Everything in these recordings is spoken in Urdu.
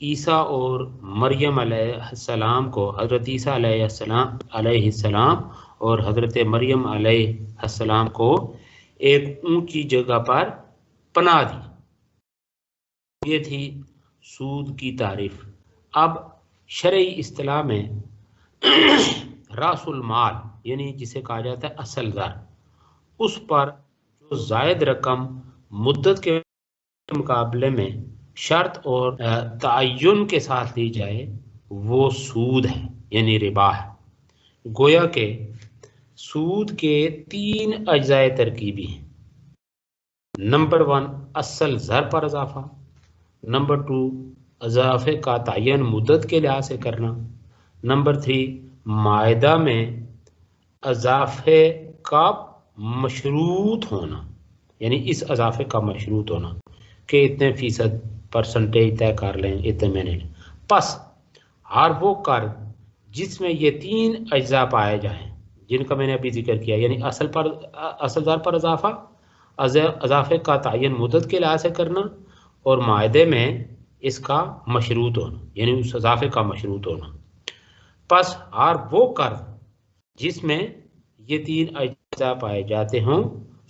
عیسیٰ اور مریم علیہ السلام کو، حضرت عیسیٰ علیہ السلام اور حضرت مریم علیہ السلام کو ایک اونچی جگہ پر پناہ دی۔ یہ تھی سود کی تعریف۔ اب شرعی اصطلاح میں راس المال یعنی جسے کہا جاتا ہے اصل زر، اس پر جو زائد رقم مدت کے مقابلے میں شرط اور تعین کے ساتھ لی جائے وہ سود ہے، یعنی ربا ہے۔ گویا کہ سود کے 3 اجزائے ترکیبی ہیں۔ نمبر 1 اصل زر پر اضافہ، نمبر 2 اضافے کا تعین مدت کے لحاظ سے کرنا، نمبر 3 معاہدہ میں اضافے کا مشروط ہونا، یعنی اس اضافے کا مشروط ہونا کہ اتنے فیصد پرسنٹیج طے کر لیں اتنے مہینے۔ پس ہر وہ قرض جس میں یہ 3 اجزاء پائے جائیں جن کا میں نے ابھی ذکر کیا، یعنی اصل زر پر اضافہ، اضافے کا تعین مدت کے لحاظ سے کرنا اور معاہدے میں اس کا مشروط ہونا، یعنی اس اضافے کا مشروط ہونا، پس ہر وہ قرض جس میں یہ 3 اجزاء پائے جاتے ہوں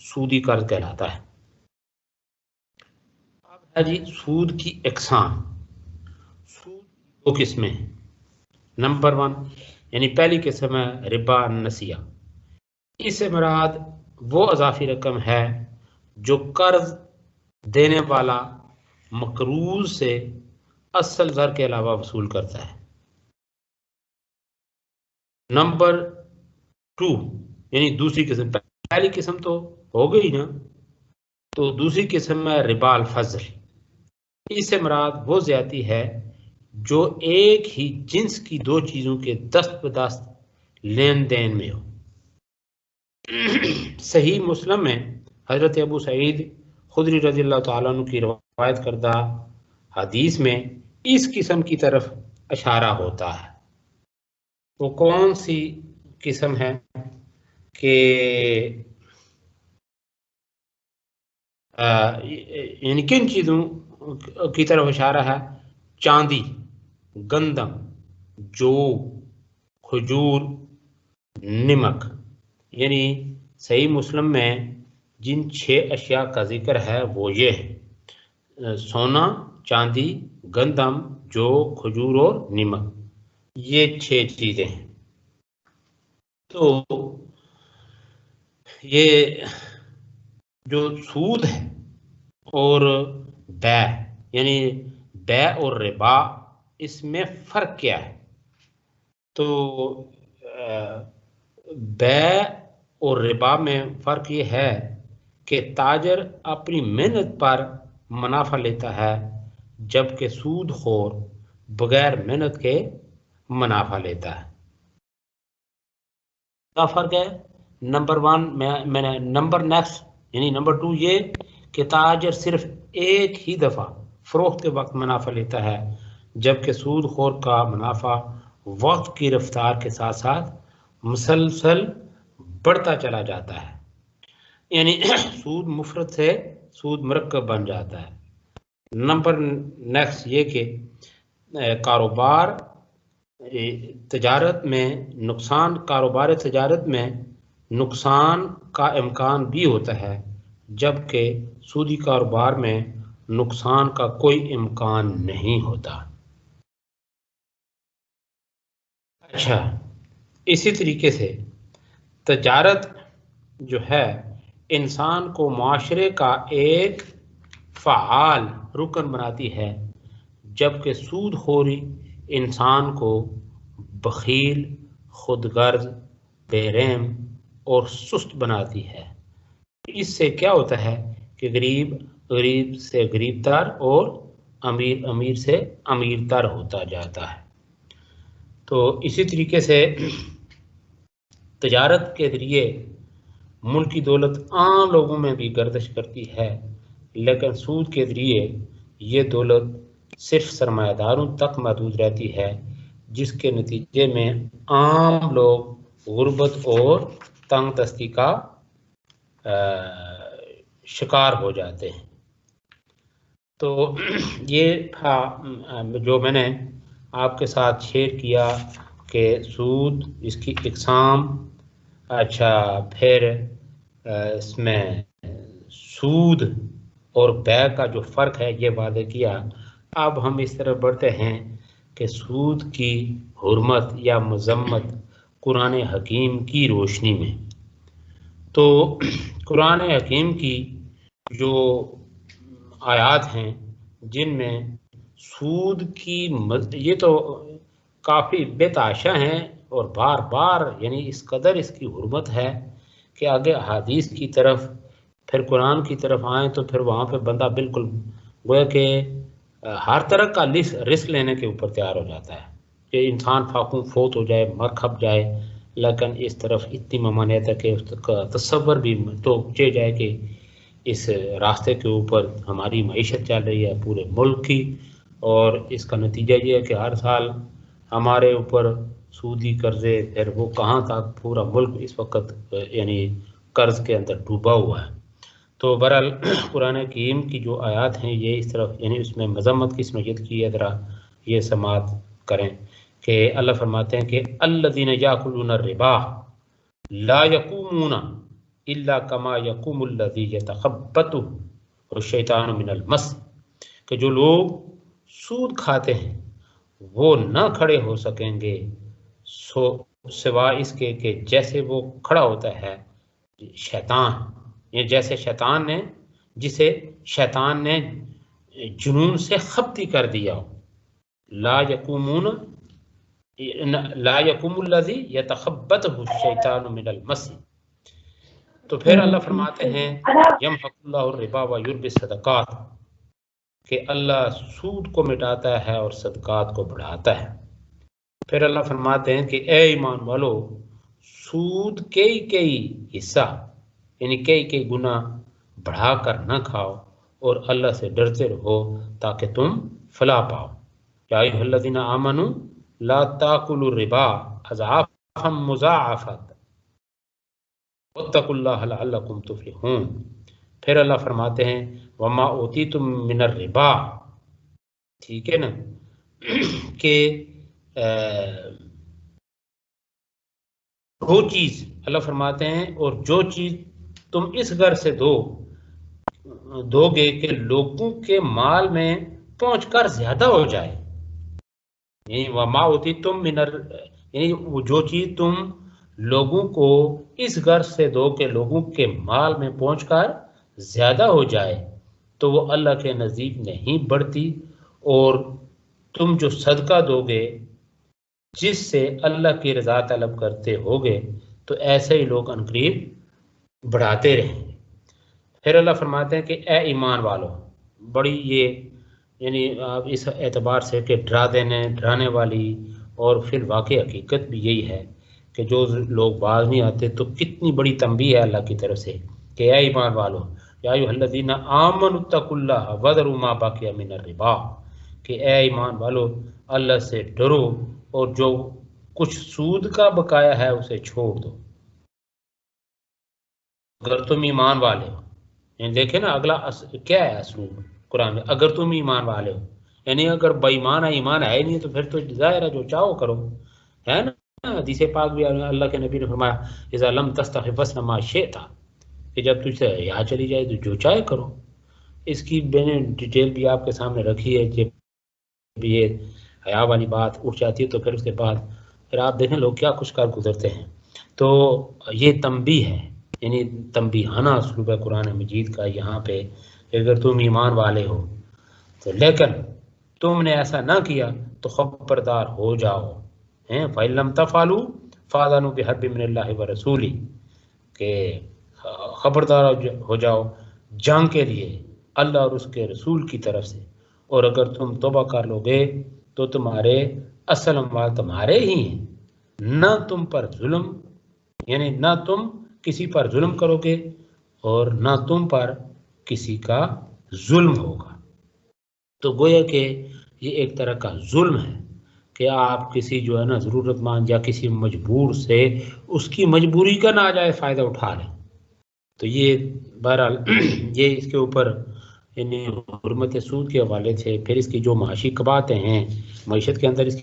سودی قرض کہلاتا ہے۔ اب ہے جی سود کی اقسام۔ سود کی 2 قسمیں ہیں۔ نمبر 1 یعنی پہلی قسم ہے ربا نسیہ۔ اس سے مراد وہ اضافی رقم ہے جو قرض دینے والا مقروض سے اصل زر کے علاوہ وصول کرتا ہے۔ نمبر 2 یعنی دوسری قسم، پہلی قسم تو ہو گئی نا، تو دوسری قسم ہے ربا الفضل۔ اس سے مراد وہ زیادتی ہے جو ایک ہی جنس کی 2 چیزوں کے دست بدست لین دین میں ہو۔ صحیح مسلم میں حضرت ابو سعید خدری رضی اللہ تعالیٰ عنہ کی روایت کردہ حدیث میں اس قسم کی طرف اشارہ ہوتا ہے۔ وہ کون سی قسم ہے کہ یعنی کن چیزوں کی طرف اشارہ ہے؟ چاندی، گندم، جو، کھجور، نمک۔ یعنی صحیح مسلم میں جن 6 اشیاء کا ذکر ہے وہ یہ ہے: سونا، چاندی، گندم، جو، کھجور اور نمک، یہ 6 چیزیں ہیں۔ تو یہ جو سود ہے اور بیع یعنی بیع اور ربا، اس میں فرق کیا ہے؟ تو بیع اور ربا میں فرق یہ ہے کہ تاجر اپنی محنت پر منافع لیتا ہے جبکہ سود خور بغیر محنت کے منافع لیتا ہے۔ کیا فرق ہے؟ نمبر 1 میں نے نمبر 2 یہ کہ تاجر صرف ایک ہی دفعہ فروخت کے وقت منافع لیتا ہے جبکہ سود خور کا منافع وقت کی رفتار کے ساتھ ساتھ مسلسل بڑھتا چلا جاتا ہے، یعنی سود مفرد سے سود مرکب بن جاتا ہے۔ نمبر نیکسٹ یہ کہ کاروبار تجارت میں نقصان کا امکان بھی ہوتا ہے جبکہ سودی کاروبار میں نقصان کا کوئی امکان نہیں ہوتا۔ اچھا، اسی طریقے سے تجارت جو ہے انسان کو معاشرے کا ایک فعال رکن بناتی ہے جبکہ سود خوری انسان کو بخیل، خود غرض، بے رحم اور سست بناتی ہے۔ اس سے کیا ہوتا ہے کہ غریب سے غریب تر اور امیر سے امیر تر ہوتا جاتا ہے۔ تو اسی طریقے سے تجارت کے ذریعے ملکی دولت عام لوگوں میں بھی گردش کرتی ہے، لیکن سود کے ذریعے یہ دولت صرف سرمایہ داروں تک محدود رہتی ہے، جس کے نتیجے میں عام لوگ غربت اور تنگ دستی کا شکار ہو جاتے ہیں۔ تو یہ تھا جو میں نے آپ کے ساتھ شیئر کیا کہ سود، اس کی اقسام، اچھا پھر اس میں سود اور بیع کا جو فرق ہے یہ واضح کیا۔ اب ہم اس طرف بڑھتے ہیں کہ سود کی حرمت یا مذمت قرآن حکیم کی روشنی میں۔ تو قرآن حکیم کی جو آیات ہیں جن میں سود کی یہ تو کافی بے تحاشا ہیں اور بار بار یعنی اس قدر اس کی حرمت ہے کہ آگے حدیث کی طرف پھر قرآن کی طرف آئیں تو پھر وہاں پہ بندہ بالکل گویا کہ ہر طرح کا رسک لینے کے اوپر تیار ہو جاتا ہے کہ انسان فاقوں فوت ہو جائے، مر کھپ جائے، لیکن اس طرف اتنی ممانعت ہے کہ اس کا تصور بھی تو چے جائے کہ اس راستے کے اوپر ہماری معیشت چل رہی ہے پورے ملک کی، اور اس کا نتیجہ یہ ہے کہ ہر سال ہمارے اوپر سودی قرضے، پھر وہ کہاں تک پورا ملک اس وقت یعنی قرض کے اندر ڈوبا ہوا ہے۔ تو بہرحال قرآن حکیم کی جو آیات ہیں یہ اس طرف یعنی اس میں مذمت کس نوعیت کی ہے، ذرا یہ سماعت کریں کہ اللہ فرماتے ہیں کہ الذین یاکلون الربا لا یقومون الا کما یقوم الذی یتخبطہ الشیطان من المس، کہ جو لوگ سود کھاتے ہیں وہ نہ کھڑے ہو سکیں گے سوائے اس کے کہ جیسے وہ کھڑا ہوتا ہے شیطان، یہ جیسے شیطان نے جسے شیطان نے جنون سے خبتی کر دیا ہو۔ لا یقوم الذی یتخبطہ الشیطان من المس۔ تو پھر اللہ فرماتے ہیں یمحق اللہ الربا ویربی الصدقات، کہ اللہ سود کو مٹاتا ہے اور صدقات کو بڑھاتا ہے۔ پھر اللہ فرماتے ہیں کہ اے ایمان والو سود کئی حصہ یعنی کئی گناہ بڑھا کر نہ کھاؤ اور اللہ سے ڈرتے رہو تاکہ تم فلاح پاؤ۔ یا ایھا الذین آمنوا لا تاکلوا الربا اضعافا مضاعفۃ واتقوا اللہ لعلکم تفلحون۔ پھر اللہ فرماتے ہیں وما اوتیتم من الربا، ٹھیک ہے نا، کہ وہ چیز اللہ فرماتے ہیں اور جو چیز تم اس غرض سے دو گے کہ لوگوں کے مال میں پہنچ کر زیادہ ہو جائے، یعنی وما اوتیتم من یعنی جو چیز تم لوگوں کو اس غرض سے دو کہ لوگوں کے مال میں پہنچ کر زیادہ ہو جائے تو وہ اللہ کے نزدیک نہیں بڑھتی، اور تم جو صدقہ دو گے جس سے اللہ کی رضا طلب کرتے ہوگے تو ایسے ہی لوگ عنقریب بڑھاتے رہیں۔ پھر اللہ فرماتے ہیں کہ اے ایمان والو، بڑی یہ یعنی اس اعتبار سے کہ ڈرانے والی اور پھر واقع حقیقت بھی یہی ہے کہ جو لوگ باز نہیں آتے تو کتنی بڑی تنبیہ ہے اللہ کی طرف سے کہ اے ایمان والو یا ایھا الذین آمنوا اتقوا اللہ وذروا ما بقی من الربا، کہ اے ایمان والو اللہ سے ڈرو اور جو کچھ سود کا بقایا ہے اسے چھوڑ دو اگر تم ایمان والے ہو۔ یعنی دیکھیں نا اگلا کیا ہے اسلوب قرآن میں، اگر تم ایمان والے ہو، یعنی اگر بے ایمان ہے، ایمان ہے نہیں تو پھر تو ظاہر ہے جو چاہو کرو، ہے نا۔ حدیث پاک بھی اللہ کے نبی نے فرمایا اذا لم تستحی فاصنع ما شئت، کہ جب تجھ سے حیا چلی جائے تو جو چاہے کرو۔ اس کی میں نے ڈیٹیل بھی آپ کے سامنے رکھی ہے، جب یہ حیا والی بات اٹھ جاتی ہے تو پھر اس کے بعد پھر آپ دیکھیں لوگ کیا کچھ کر گزرتے ہیں۔ تو یہ تنبیہ ہے، یعنی تنبیہانہ اسلوب ہے قرآن مجید کا یہاں پہ، اگر تم ایمان والے ہو تو، لیکن تم نے ایسا نہ کیا تو خبردار ہو جاؤ، فَإِن لَمْ تَفْعَلُوا فَأْذَنُوا بِحَرْبٍ مِّنَ اللَّهِ وَرَسُولِهِ، کہ خبردار ہو جاؤ جنگ کے لیے اللہ اور اس کے رسول کی طرف سے، اور اگر تم توبہ کر لو گے تو تمہارے اصل اموال تمہارے ہی ہیں، نہ تم پر ظلم، یعنی نہ تم کسی پر ظلم کرو گے اور نہ تم پر کسی کا ظلم ہوگا۔ تو گویا کہ یہ ایک طرح کا ظلم ہے کہ آپ کسی جو ہے نا ضرورت مند یا کسی مجبور سے اس کی مجبوری کا ناجائز فائدہ اٹھا لیں۔ تو یہ بہرحال یہ اس کے اوپر یعنی حرمت سود کے حوالے سے، پھر اس کی جو معاشی قباحتیں ہیں، معیشت کے اندر اس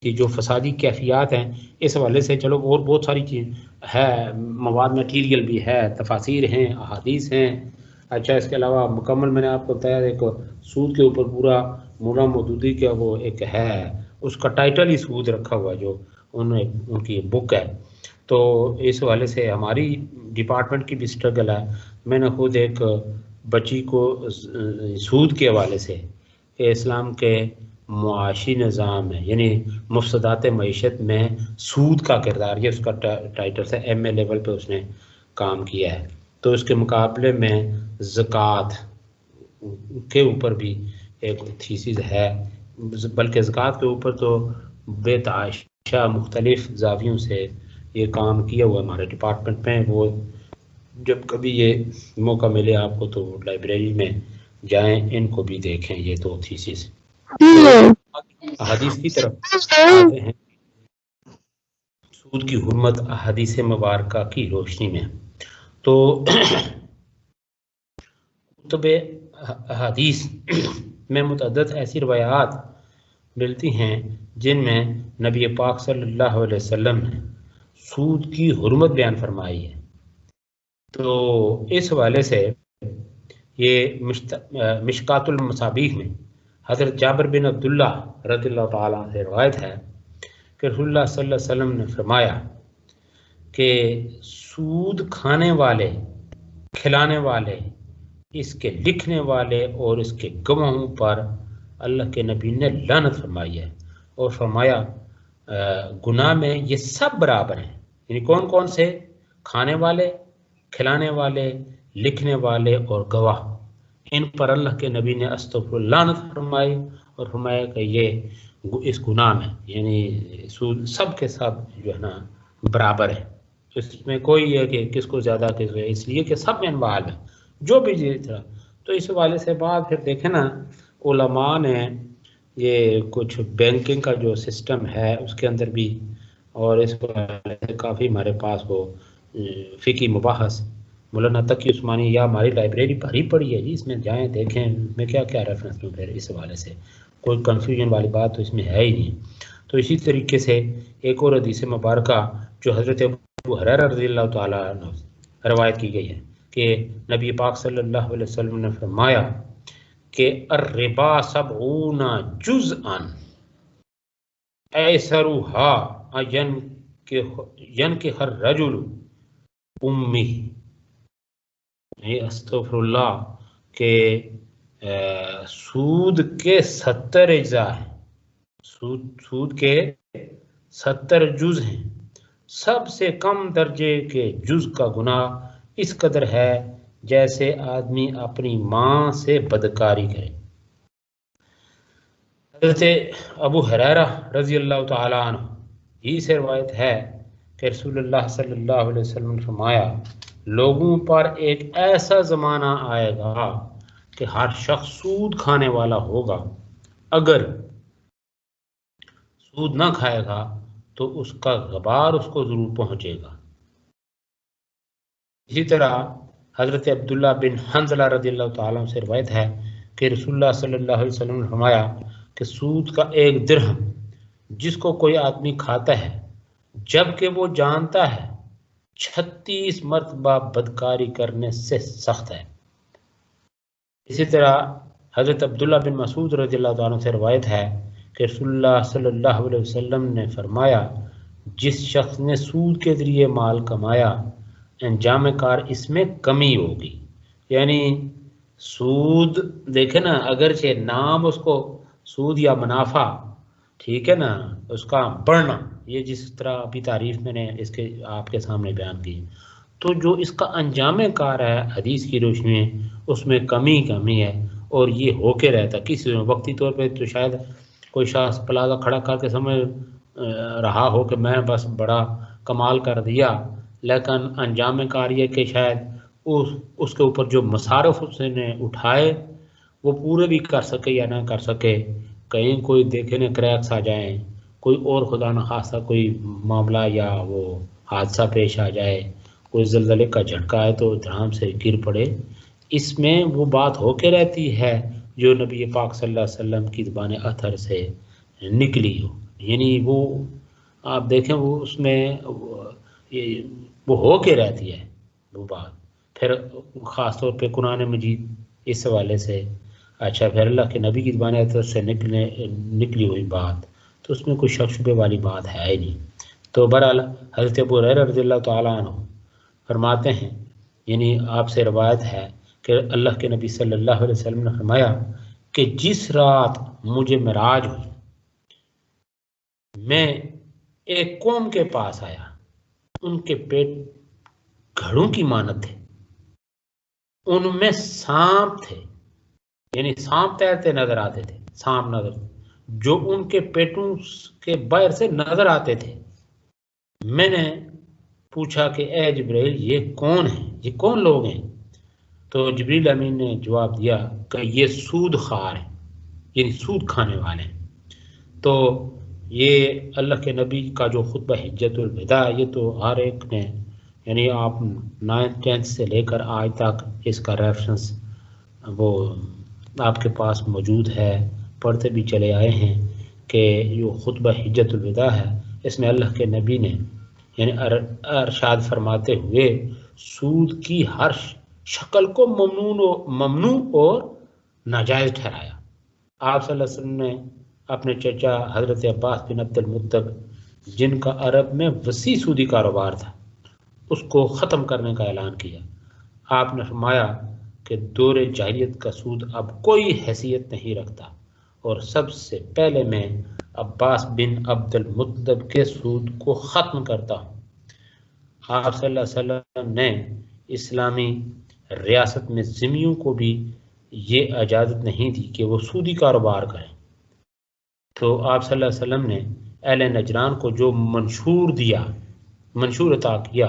کی جو فسادی کیفیات ہیں، اس حوالے سے چلو اور بہت ساری چیز ہے، مواد میٹیریل بھی ہے، تفاسیر ہیں، احادیث ہیں۔ اچھا اس کے علاوہ مکمل میں نے آپ کو بتایا ایک سود کے اوپر پورا مولا مودودی کا وہ ایک ہے، اس کا ٹائٹل ہی سود رکھا ہوا جو ان کی بک ہے۔ تو اس حوالے سے ہماری ڈپارٹمنٹ کی بھی اسٹرگل ہے۔ میں نے خود ایک بچی کو سود کے حوالے سے کہ اسلام کے معاشی نظام ہے، یعنی مفسدات معیشت میں سود کا کردار، یہ اس کا ٹائٹل ہے، ایم اے لیول پہ اس نے کام کیا ہے۔ تو اس کے مقابلے میں زکوٰۃ کے اوپر بھی ایک تھیسز ہے، بلکہ زکوٰۃ کے اوپر تو بے تحاشا مختلف زاویوں سے یہ کام کیا ہوا ہمارے ڈپارٹمنٹ میں۔ وہ جب کبھی یہ موقع ملے آپ کو تو لائبریری میں جائیں، ان کو بھی دیکھیں یہ دو تھیسز۔ احادیث کی طرف آتے ہیں، سود کی حرمت احادیث مبارکہ کی روشنی میں۔ تو کتب احادیث میں متعدد ایسی روایات ملتی ہیں جن میں نبی پاک صلی اللہ علیہ وسلم نے سود کی حرمت بیان فرمائی ہے۔ تو اس حوالے سے یہ مشکات المصابیح میں حضرت جابر بن عبداللہ رضی اللہ تعالیٰ سے روایت ہے کہ رسول اللہ صلی اللہ علیہ وسلم نے فرمایا کہ سود کھانے والے، کھلانے والے، اس کے لکھنے والے اور اس کے گواہوں پر اللہ کے نبی نے لعنت فرمائی ہے، اور فرمایا گناہ میں یہ سب برابر ہیں۔ یعنی کون کون سے؟ کھانے والے، کھلانے والے، لکھنے والے اور گواہ، ان پر اللہ کے نبی نے استغفر اللہ لعنت فرمائی، اور فرمایا کہ یہ اس گناہ میں یعنی سود سب کے سب جو ہے نا برابر ہے، اس میں کوئی ہے کہ کس کو زیادہ کس کو، اس لیے کہ سب میں انواع ہے جو بھی جس طرح۔ تو اس حوالے سے بعد پھر دیکھیں نا، علماء نے یہ کچھ بینکنگ کا جو سسٹم ہے اس کے اندر بھی، اور اس حوالے سے کافی ہمارے پاس وہ فقہی مباحث مولانا تقی عثمانی یا ہماری لائبریری بھری پڑی ہے جی، اس میں جائیں دیکھیں میں کیا کیا ریفرنس میں، پھر اس حوالے سے کوئی کنفیوژن والی بات تو اس میں ہے ہی نہیں۔ تو اسی طریقے سے ایک اور حدیث مبارکہ جو حضرت ابو ہریرہ رضی اللہ تعالیٰ عنہ روایت کی گئی ہے کہ نبی پاک صلی اللہ علیہ وسلم نے فرمایا کہ الربا 70 جزءا ایسرها ينكح الرجل امی، استغفر اللہ، کہ سود کے 70 اجزاء ہیں، سود کے 70 جز ہیں، سب سے کم درجے کے جز کا گناہ اس قدر ہے جیسے آدمی اپنی ماں سے بدکاری کرے۔ حضرت ابو ہریرہ رضی اللہ تعالیٰ عنہ ہی سے روایت ہے کہ رسول اللہ صلی اللہ علیہ وسلم نے فرمایا لوگوں پر ایک ایسا زمانہ آئے گا کہ ہر شخص سود کھانے والا ہوگا، اگر سود نہ کھائے گا تو اس کا غبار اس کو ضرور پہنچے گا۔ اسی طرح حضرت عبداللہ بن حنظلہ رضی اللہ تعالیٰ سے روایت ہے کہ رسول اللہ صلی اللہ علیہ وسلم نے فرمایا کہ سود کا 1 درہم جس کو کوئی آدمی کھاتا ہے جبکہ وہ جانتا ہے 36 مرتبہ بدکاری کرنے سے سخت ہے۔ اسی طرح حضرت عبداللہ بن مسعود رضی اللہ عنہ سے روایت ہے کہ رسول اللہ صلی اللہ علیہ وسلم نے فرمایا جس شخص نے سود کے ذریعے مال کمایا انجام کار اس میں کمی ہوگی۔ یعنی سود دیکھیں نا، اگرچہ نام اس کو سود یا منافع، ٹھیک ہے نا، اس کا بڑھنا، یہ جس طرح ابھی تعریف میں نے اس کے آپ کے سامنے بیان کی، تو جو اس کا انجام کار ہے حدیث کی روشنی میں اس میں کمی ہے، اور یہ ہو کے رہتا کسی وقتی طور پہ تو شاید کوئی شخص پلازا کھڑا کر کے سمجھ رہا ہو کہ میں بس بڑا کمال کر دیا، لیکن انجام کار یہ کہ شاید اس کے اوپر جو مصارف اس نے اٹھائے وہ پورے بھی کر سکے یا نہ کر سکے، کہیں کوئی دیکھنے کریکس آ جائیں، کوئی اور خدا نخواستہ کوئی معاملہ یا وہ حادثہ پیش آ جائے، کوئی زلزلے کا جھٹکا ہے تو دھڑام سے گر پڑے، اس میں وہ بات ہو کے رہتی ہے جو نبی پاک صلی اللہ علیہ وسلم کی زبان اطہر سے نکلی ہو، یعنی وہ آپ دیکھیں وہ اس میں وہ ہو کے رہتی ہے وہ بات، پھر خاص طور پہ قرآن مجید اس حوالے سے، اچھا پھر اللہ کے نبی کی زبان اطہر سے نکلی ہوئی بات، تو اس میں کوئی شک شبے والی بات ہے ہی نہیں۔ تو بہرحال حضرت ابو ہریرہ رضی اللہ تعالیٰ عنہ فرماتے ہیں، یعنی آپ سے روایت ہے کہ اللہ کے نبی صلی اللہ علیہ وسلم نے فرمایا کہ جس رات مجھے معراج ہوئی میں ایک قوم کے پاس آیا، ان کے پیٹ گھڑوں کی مانند تھے، ان میں سانپ تھے، یعنی سانپ تیرتے نظر آتے تھے، سانپ نظر جو ان کے پیٹوں کے باہر سے نظر آتے تھے۔ میں نے پوچھا کہ اے جبرائیل یہ کون ہیں، یہ کون لوگ ہیں؟ تو جبریل امین نے جواب دیا کہ یہ سود خوار ہیں، یعنی سود کھانے والے ہیں۔ تو یہ اللہ کے نبی کا جو خطبہ حجت الوداع، یہ تو ہر ایک نے، یعنی آپ 9th 10th سے لے کر آج تک اس کا ریفرنس وہ آپ کے پاس موجود ہے، پڑھتے بھی چلے آئے ہیں کہ جو خطبہ حجت الوداع ہے اس میں اللہ کے نبی نے یعنی ارشاد فرماتے ہوئے سود کی ہر شکل کو ممنوع اور ناجائز ٹھہرایا۔ آپ صلی اللہ علیہ وسلم نے اپنے چچا حضرت عباس بن عبد المطلب جن کا عرب میں وسیع سودی کاروبار تھا اس کو ختم کرنے کا اعلان کیا۔ آپ نے فرمایا کہ دور جاہلیت کا سود اب کوئی حیثیت نہیں رکھتا، اور سب سے پہلے میں عباس بن عبد المطلب کے سود کو ختم کرتا ہوں۔ آپ صلی اللہ علیہ وسلم نے اسلامی ریاست میں ذمیوں کو بھی یہ اجازت نہیں دی کہ وہ سودی کاروبار کریں۔ تو آپ صلی اللہ علیہ وسلم نے اہل نجران کو جو منشور عطا کیا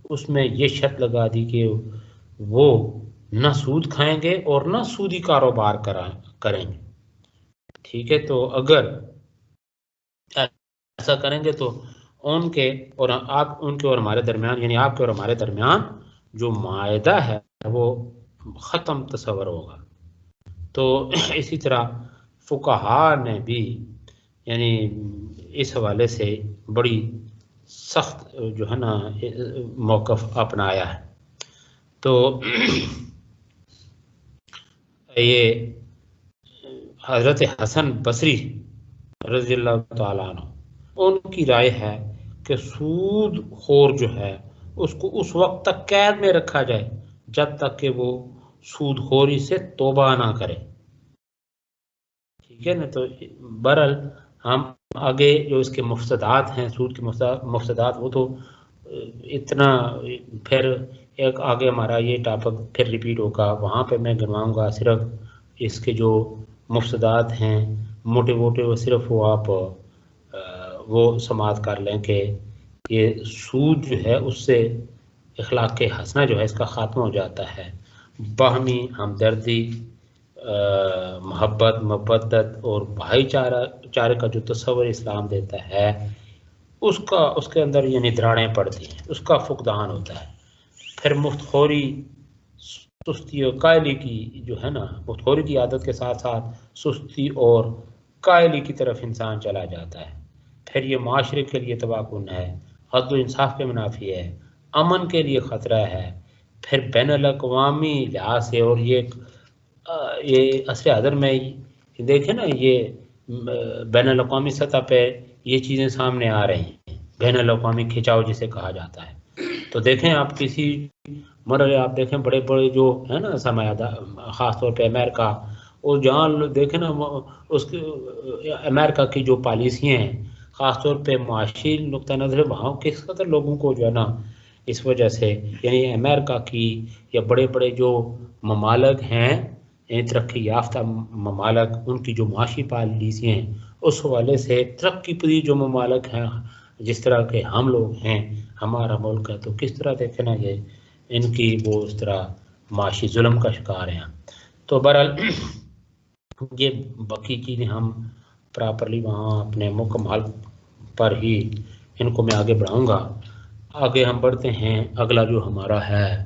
اس میں یہ شرط لگا دی کہ وہ نہ سود کھائیں گے اور نہ سودی کاروبار کریں گے، ٹھیک ہے؟ تو اگر ایسا کریں گے تو ان کے اور ہمارے درمیان، یعنی آپ کے اور ہمارے درمیان جو معاہدہ ہے وہ ختم تصور ہوگا۔ تو اسی طرح فقہا نے بھی یعنی اس حوالے سے بڑی سخت جو ہے نا موقف اپنایا ہے۔ تو یہ حضرت حسن بصری رضی اللہ تعالیٰ عنہ ان کی رائے ہے کہ سود خور جو ہے اس کو اس وقت تک قید میں رکھا جائے جب تک کہ وہ سود خوری سے توبہ نہ کرے، ٹھیک ہے نا؟ تو بہرحال ہم آگے جو اس کے مفسدات ہیں، سود کے مفسدات، وہ تو اتنا پھر ایک آگے ہمارا یہ ٹاپک پھر ریپیٹ ہوگا، وہاں پہ میں گنواؤں گا صرف اس کے جو مفسدات ہیں موٹے موٹے، وہ صرف وہ آپ وہ سماعت کر لیں کہ یہ سود جو ہے اس سے اخلاق حسنہ جو ہے اس کا خاتمہ ہو جاتا ہے، باہمی ہمدردی، محبت، مودت اور بھائی چارے کا جو تصور اسلام دیتا ہے اس کے اندر یعنی دراڑیں پڑتی ہیں، اس کا فقدان ہوتا ہے۔ پھر مفت خوری، سستی اور قائلی کی جو ہے نا، مفت خوری کی عادت کے ساتھ ساتھ سستی اور قائلی کی طرف انسان چلا جاتا ہے۔ پھر یہ معاشرے کے لیے تباہ کن ہے، حد و انصاف کے منافی ہے، امن کے لیے خطرہ ہے۔ پھر بین الاقوامی لحاظ سے، اور یہ عصر حاضر میں دیکھیں نا، یہ بین الاقوامی سطح پہ یہ چیزیں سامنے آ رہی ہیں، بین الاقوامی کھچاؤ جسے کہا جاتا ہے۔ تو دیکھیں آپ کسی مرحلے آپ دیکھیں بڑے بڑے جو ہے نا سرمایہ دار، خاص طور پہ امریکہ، اور جہاں دیکھیں نا اس کی امریکہ کی جو پالیسیاں ہیں خاص طور پہ معاشی نقطہ نظر، وہاں کس قدر لوگوں کو جو ہے نا اس وجہ سے یعنی امریکہ کی یا بڑے بڑے جو ممالک ہیں یعنی ترقی یافتہ ممالک، ان کی جو معاشی پالیسیاں ہیں اس حوالے سے ترقی پذیر جو ممالک ہیں جس طرح کے ہم لوگ ہیں، ہمارا ملک ہے، تو کس طرح دیکھیں نا یہ ان کی وہ اس طرح معاشی ظلم کا شکار ہیں۔ تو بہرحال یہ باقی چیزیں ہم پراپرلی وہاں اپنے مکمل پر ہی ان کو میں آگے بڑھاؤں گا۔ آگے ہم بڑھتے ہیں، اگلا جو ہمارا ہے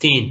3,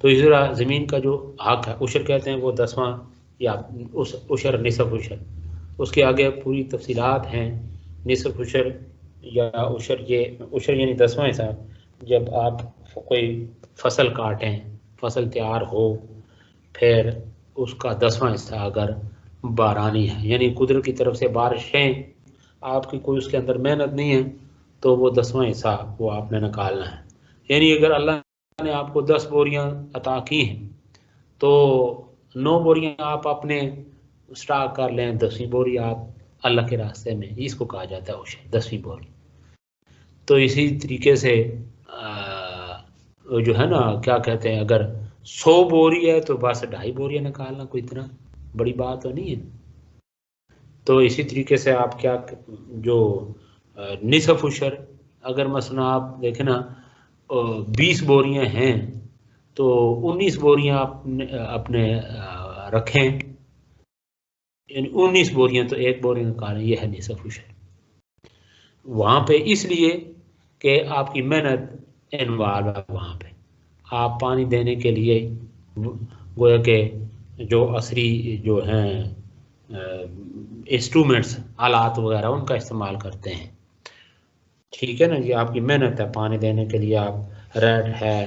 تو اس طرح زمین کا جو حق ہے عشر کہتے ہیں وہ 10واں یا اس عشر نصف عشر، اس کے آگے پوری تفصیلات ہیں. نصف عشر یا عشر، یہ عشر یعنی 10واں حصہ جب آپ کوئی فصل کاٹیں، فصل تیار ہو، پھر اس کا 10واں حصہ اگر بارانی ہے یعنی قدرت کی طرف سے بارشیں، آپ کی کوئی اس کے اندر محنت نہیں ہے، تو وہ 10واں حصہ وہ آپ نے نکالنا ہے. یعنی اگر اللہ نے آپ کو 10 بوریاں عطا کی ہیں تو 9 بوریاں آپ اپنے اسٹاک کر لیں، 10ویں بوری آپ اللہ کے راستے میں، اس کو کہا جاتا ہے عشر، 10ویں بوری. تو اسی طریقے سے جو ہے نا کیا کہتے ہیں، اگر 100 بوری ہے تو بس 2.5 بوریاں نکالنا کوئی اتنا بڑی بات تو نہیں ہے. تو اسی طریقے سے آپ کیا جو نصف عشر، اگر مثلا آپ دیکھیں نا 20 بوریاں ہیں تو 19 بوریاں آپ اپنے رکھیں، یعنی 19 بوریاں تو 1 بوری نکالیں، یہ ہے نصف عشر. وہاں پہ اس لیے کہ آپ کی محنت انوالو ہے، وہاں پہ آپ پانی دینے کے لیے گویا کہ جو عصری جو ہیں انسٹرومنٹس، آلات وغیرہ ان کا استعمال کرتے ہیں. ٹھیک ہے نا جی، آپ کی محنت ہے پانی دینے کے لیے، آپ ریڈ ہے،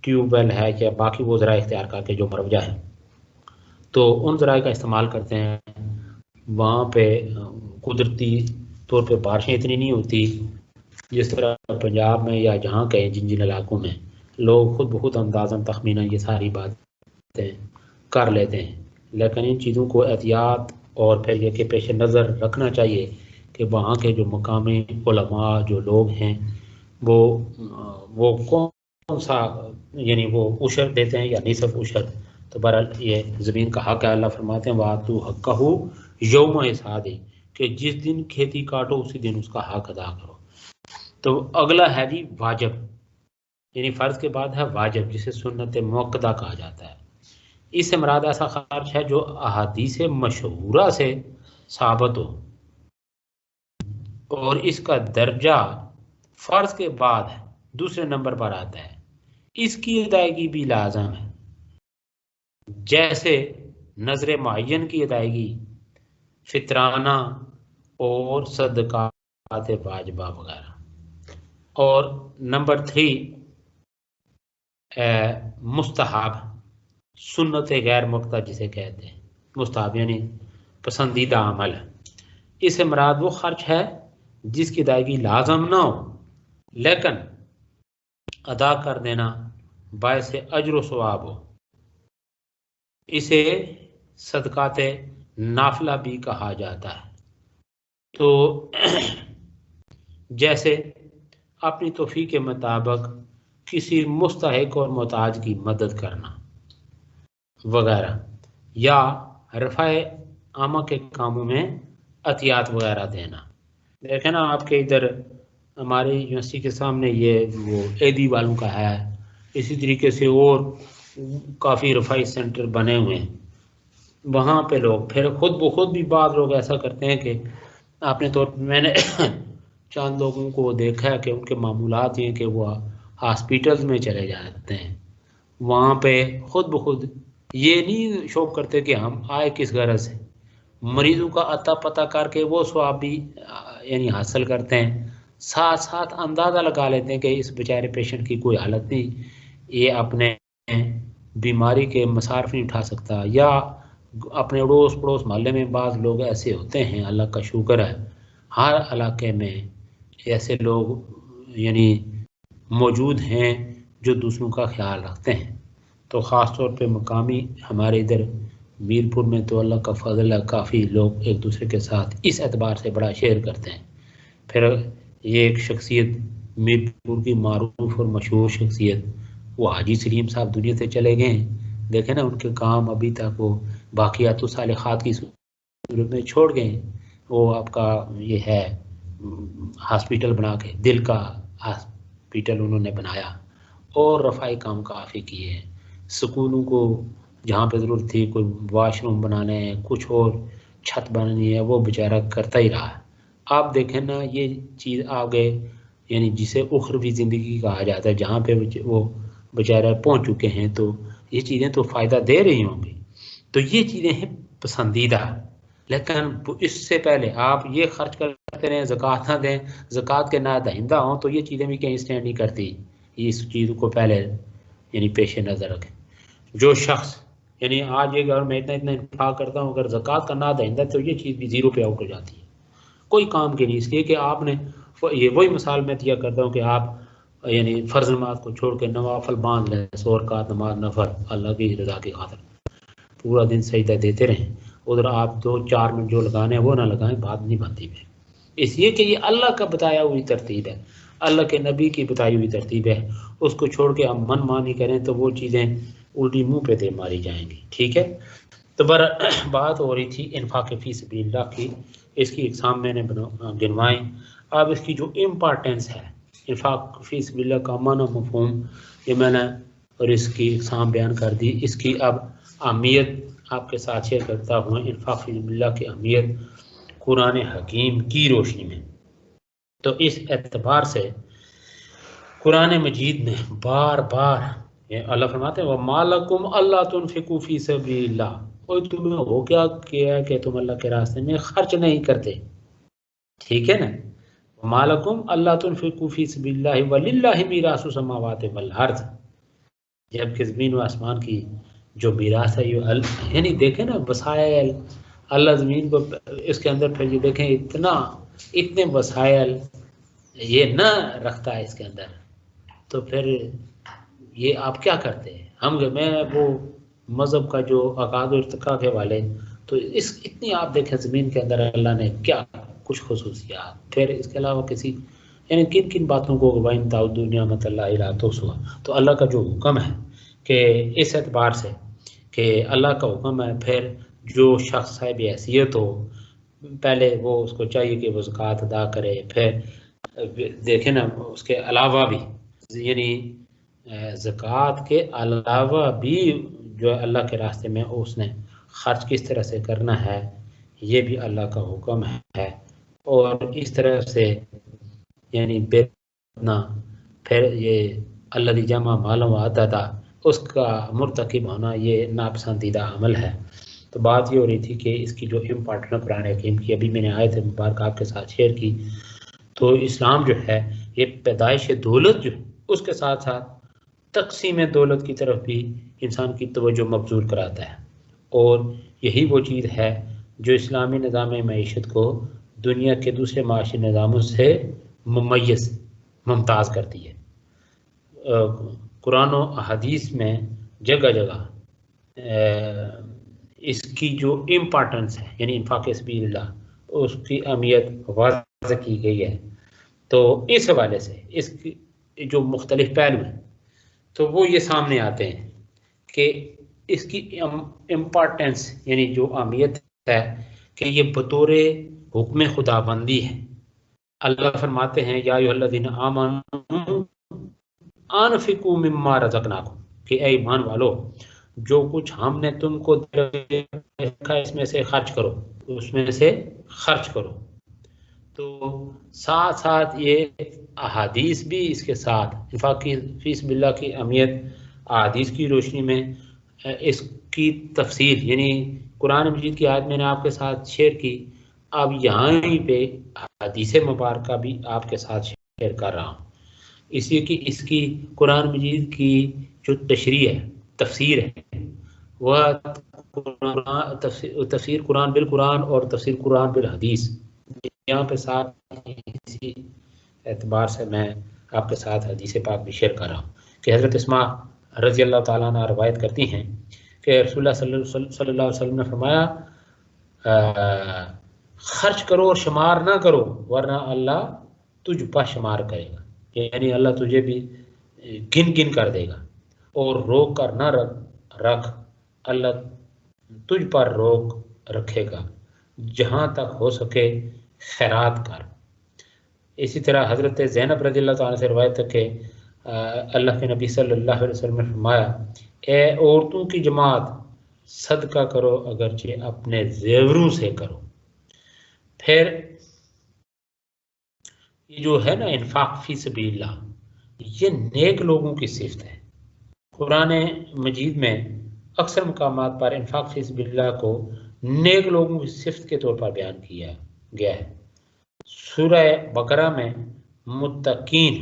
ٹیوب ویل ہے یا باقی وہ ذرائع اختیار کر کے جو مروجہ ہے تو ان ذرائع کا استعمال کرتے ہیں. وہاں پہ قدرتی طور پہ بارشیں اتنی نہیں ہوتی جس طرح پنجاب میں یا جہاں کہیں جن علاقوں میں لوگ خود بخود اندازاً تخمیناً یہ ساری باتیں کر لیتے ہیں. لیکن ان چیزوں کو احتیاط اور پھر یہ کہ پیش نظر رکھنا چاہیے کہ وہاں کے جو مقامی علماء جو لوگ ہیں وہ کون سا یعنی وہ عشر دیتے ہیں یا نصف عشر. تو بہرحال یہ زمین کا حق ہے. اللہ فرماتے ہیں وَآتُوا حَقَّهُ یوم حصادِ، کہ جس دن کھیتی کاٹو اسی دن اس کا حق ادا کرو. تو اگلا ہے جی واجب، یعنی فرض کے بعد ہے واجب جسے سنت موقدہ کہا جاتا ہے. اس سے مراد ایسا خرچ ہے جو احادیث مشہورہ سے ثابت ہو اور اس کا درجہ فرض کے بعد دوسرے نمبر پر آتا ہے. اس کی ادائیگی بھی لازم ہے، جیسے نظر معین کی ادائیگی، فطرانہ اور صدقات واجبہ وغیرہ. اور نمبر 3 مستحب، سنت غیر مقطع جسے کہتے ہیں. مستحب یعنی پسندیدہ عمل ہے. اس سے مراد وہ خرچ ہے جس کی ادائیگی لازم نہ ہو لیکن ادا کر دینا باعث اجر و ثواب ہو. اسے صدقات نافلہ بھی کہا جاتا ہے. تو جیسے اپنی توفیق کے مطابق کسی مستحق اور محتاج کی مدد کرنا وغیرہ، یا رفع عامہ کے کاموں میں عطیات وغیرہ دینا. دیکھیں نا آپ کے ادھر ہماری یونیورسٹی کے سامنے یہ وہ عیدی والوں کا ہے، اسی طریقے سے اور کافی رفائی سینٹر بنے ہوئے ہیں. وہاں پہ لوگ پھر خود بخود بھی بعض لوگ ایسا کرتے ہیں کہ اپنے طور پر میں نے چند لوگوں کو دیکھا ہے کہ ان کے معمولات یہ کہ وہ ہاسپیٹلز میں چلے جاتے ہیں، وہاں پہ خود بخود یہ نہیں شوق کرتے کہ ہم آئے کس غرض سے، مریضوں کا عطا پتہ کر کے وہ ثواب بھی یعنی حاصل کرتے ہیں. ساتھ ساتھ اندازہ لگا لیتے ہیں کہ اس بیچارے پیشنٹ کی کوئی حالت نہیں، یہ اپنے بیماری کے مصارف نہیں اٹھا سکتا، یا اپنے اڑوس پڑوس محلے میں بعض لوگ ایسے ہوتے ہیں، اللہ کا شکر ہے ہر علاقے میں ایسے لوگ یعنی موجود ہیں جو دوسروں کا خیال رکھتے ہیں. تو خاص طور پہ مقامی ہمارے ادھر میرپور میں تو اللہ کا فضل ہے، کافی لوگ ایک دوسرے کے ساتھ اس اعتبار سے بڑا شیئر کرتے ہیں. پھر یہ ایک شخصیت میرپور کی معروف اور مشہور شخصیت وہ حاجی سلیم صاحب دنیا سے چلے گئے ہیں. دیکھیں نا ان کے کام ابھی تک وہ باقیات و صالحات کی صورت میں چھوڑ گئے ہیں. وہ آپ کا یہ ہے ہاسپیٹل بنا کے، دل کا ہاسپیٹل انہوں نے بنایا اور رفائی کام کافی کیے ہیں. سکولوں کو جہاں پہ ضرورت تھی، کوئی واش روم بنانے ہیں، کچھ اور چھت بنانی ہے، وہ بیچارہ کرتا ہی رہا. آپ دیکھیں نا یہ چیز آگے یعنی جسے اخروی زندگی کہا جاتا ہے، جہاں پہ وہ بیچارہ پہنچ چکے ہیں تو یہ چیزیں تو فائدہ دے رہی ہوں گی، تو یہ چیزیں ہیں پسندیدہ۔ لیکن اس سے پہلے آپ یہ خرچ کرتے رہیں، زکوٰۃ نہ دیں، زکوٰۃ کے نہ دہندہ ہوں، تو یہ چیزیں بھی کہیں اسٹینڈ نہیں کرتی۔ اس چیز کو پہلے یعنی پیش نظر رکھیں۔ جو شخص یعنی آج یہ اگر میں اتنا انفاق کرتا ہوں، اگر زکوٰۃ کا نہ دہندہ، تو یہ چیز بھی زیرو پہ آؤٹ ہو جاتی ہے، کوئی کام کی نہیں۔ اس لیے کہ آپ نے یہ وہی مثال میں دیا کرتا ہوں کہ آپ یعنی فرض نماز کو چھوڑ کے نوافل باندھ لیں، 100 رکعت نماز نفل اللہ کی رضا کی خاطر، پورا دن سجدہ دیتے رہیں، ادھر آپ 2-4 منٹ جو لگانے ہیں وہ نہ لگائیں، بات نہیں بنتی پھر۔ اس لیے کہ یہ اللہ کا بتایا ہوئی ترتیب ہے، اللہ کے نبی کی بتائی ہوئی ترتیب ہے، اس کو چھوڑ کے ہم من مانی کریں تو وہ چیزیں الٹی منہ پہ دے ماری جائیں گی، ٹھیک ہے۔ تو بات ہو رہی تھی انفاق فی سبیل اللہ کی، اس کی اقسام میں نے گنوائیں۔ اب اس کی جو امپارٹنس ہے، انفاق فی سبیل اللہ کا معنی مفہوم یہ میں نے اور اس کی اقسام بیان کر دی۔ اس کی اب اہمیت آپ کے ساتھ شیئر کرتا ہوں، انفاق فی سبیل اللہ کی اہمیت قرآن حکیم کی روشنی میں۔ تو اس اعتبار سے قرآن مجید میں بار بار اللہ فرماتے ہیں وَمَا لَكُمْ أَلَّا تُنْفِقُوا فِي سَبِيلِ اللَّهِ، اور تمہیں ہو کیا کہ تم اللہ کے راستے میں خرچ نہیں کرتے، ٹھیک ہے نا۔ وَمَا لَكُمْ أَلَّا تُنْفِقُوا فِي سَبِيلِ اللَّهِ وَلِلَّهِ مِيرَاثُ السَّمَاوَاتِ وَالْأَرْضِ، جبکہ زمین و آسمان کی جو میراث ہے یہ یعنی دیکھیں نا وسائل اللہ زمین کو، اس کے اندر پھر یہ دیکھیں اتنے وسائل یہ نہ رکھتا ہے اس کے اندر، تو پھر یہ آپ کیا کرتے ہیں؟ میں وہ مذہب کا جو عقائد و ارتقاء کے والے، تو اتنی آپ دیکھیں زمین کے اندر اللہ نے کیا کچھ خصوصیات، پھر اس کے علاوہ کسی یعنی کن کن باتوں کو وَإِن تَعُدُّوا نِعْمَتَ اللَّهِ لَا تُحْصُوهَا، تو اللہ کا جو حکم ہے کہ اس اعتبار سے کہ اللہ کا حکم ہے، پھر جو شخص صاحب حیثیت ہو پہلے وہ اس کو چاہیے کہ وہ زکوٰۃ ادا کرے، پھر دیکھیں نا اس کے علاوہ بھی یعنی زکوٰۃ کے علاوہ بھی جو اللہ کے راستے میں اس نے خرچ کس طرح سے کرنا ہے یہ بھی اللہ کا حکم ہے، اور اس طرح سے یعنی پھر یہ اللہ دی جمع معلوم آتا تھا اس کا مرتکب ہونا یہ ناپسندیدہ عمل ہے۔ تو بات یہ ہو رہی تھی کہ اس کی جو امپارٹنٹ قرآن حکیم کی ابھی میں نے آیت مبارکہ آپ کے ساتھ شیئر کی، تو اسلام جو ہے یہ پیدائش دولت جو اس کے ساتھ ساتھ تقسیم دولت کی طرف بھی انسان کی توجہ مبذول کراتا ہے، اور یہی وہ چیز ہے جو اسلامی نظام معیشت کو دنیا کے دوسرے معاشی نظاموں سے ممتاز کرتی ہے۔ قرآن و حدیث میں جگہ جگہ اس کی جو امپارٹنس ہے یعنی انفاق سبیل اللہ اس کی اہمیت واضح کی گئی ہے۔ تو اس حوالے سے اس کی جو مختلف پہلو ہیں تو وہ یہ سامنے آتے ہیں کہ اس کی امپارٹنس یعنی جو اہمیت ہے کہ یہ بطور حکم خدا بندی ہے۔ اللہ فرماتے ہیں یا ایھا الذین آمنوا انفقوا مما رزقناکم، کہ اے ایمان والو جو کچھ ہم نے تم کو رکھا اس میں سے خرچ کرو، اس میں سے خرچ کرو۔ تو ساتھ ساتھ یہ احادیث بھی اس کے ساتھ انفاق فی سبیل اللہ کی اہمیت احادیث کی روشنی میں اس کی تفصیل یعنی قرآن مجید کی آیت میں نے آپ کے ساتھ شیئر کی، اب یہاں ہی پہ حدیث مبارکہ بھی آپ کے ساتھ شیئر کر رہا ہوں، اس لیے کہ اس کی قرآن مجید کی جو تشریح ہے تفسیر ہے وہ تفسیر قرآن بالقرآن اور تفسیر قرآن بالحدیث، یہاں پہ ساتھ اسی اعتبار سے میں آپ کے ساتھ حدیث پاک بھی شیئر کر رہا ہوں کہ حضرت اسماء رضی اللہ تعالیٰ عنہ روایت کرتی ہیں کہ رسول اللہ صلی اللہ علیہ وسلم نے فرمایا خرچ کرو اور شمار نہ کرو ورنہ اللہ تجھ پر شمار کرے گا، یعنی اللہ تجھے بھی گن کر دے گا، اور روک کر نہ رکھ اللہ تجھ پر روک رکھے گا، جہاں تک ہو سکے خیرات کر۔ اسی طرح حضرت زینب رضی اللہ تعالیٰ سے روایت ہے کہ اللہ کے نبی صلی اللہ علیہ وسلم نے فرمایا اے عورتوں کی جماعت صدقہ کرو اگرچہ اپنے زیوروں سے کرو۔ پھر یہ جو ہے نا انفاق فی سبیل اللہ یہ نیک لوگوں کی صفت ہے، قرآن مجید میں اکثر مقامات پر انفاق فی سبیل اللہ کو نیک لوگوں کی صفت کے طور پر بیان کیا گیا ہے۔ سورہ بقرہ میں متقین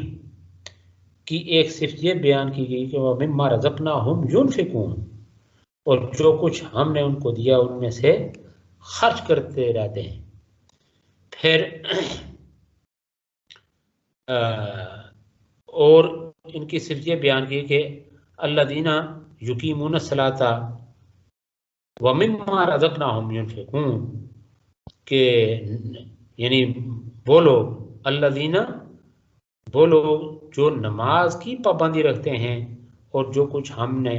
کی ایک صفت یہ بیان کی گئی کہ وہ مما رزقناہم ينفقون، اور جو کچھ ہم نے ان کو دیا ان میں سے خرچ کرتے رہتے ہیں۔ پھر اور ان کی صفت یہ بیان کی کہ الذین یقیمون الصلاۃ ومما رزقناہم ينفقون، کہ یعنی وہ لوگ الذین، وہ لوگ جو نماز کی پابندی رکھتے ہیں اور جو کچھ ہم نے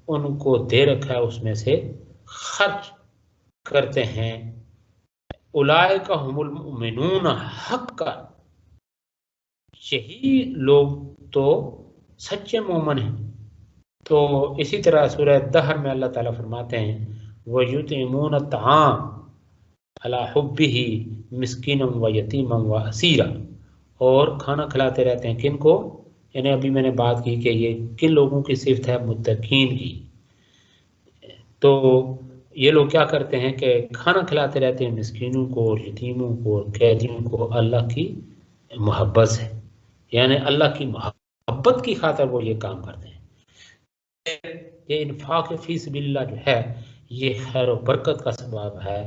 ان کو دے رکھا ہے اس میں سے خرچ کرتے ہیں۔ اولئک هم المؤمنون حقا، یہی لوگ تو سچے مومن ہیں۔ تو اسی طرح سورہ دہر میں اللہ تعالیٰ فرماتے ہیں وَيُطْعِمُونَ الطَّعَامَ عَلَى حُبِّهِ مِسْكِينًا وَيَتِيمًا وَأَسِيرًا، اور کھانا کھلاتے رہتے ہیں کن کو؟ یعنی ابھی میں نے بات کی کہ یہ کن لوگوں کی صفت ہے؟ متقین کی۔ تو یہ لوگ کیا کرتے ہیں کہ کھانا کھلاتے رہتے ہیں مسکینوں کو اور یتیموں کو اور قیدیوں کو اللہ کی محبت سے، یعنی اللہ کی محبت کی خاطر وہ یہ کام کرتے ہیں۔ یہ انفاق فی سبیل اللہ جو ہے یہ خیر و برکت کا سبب ہے۔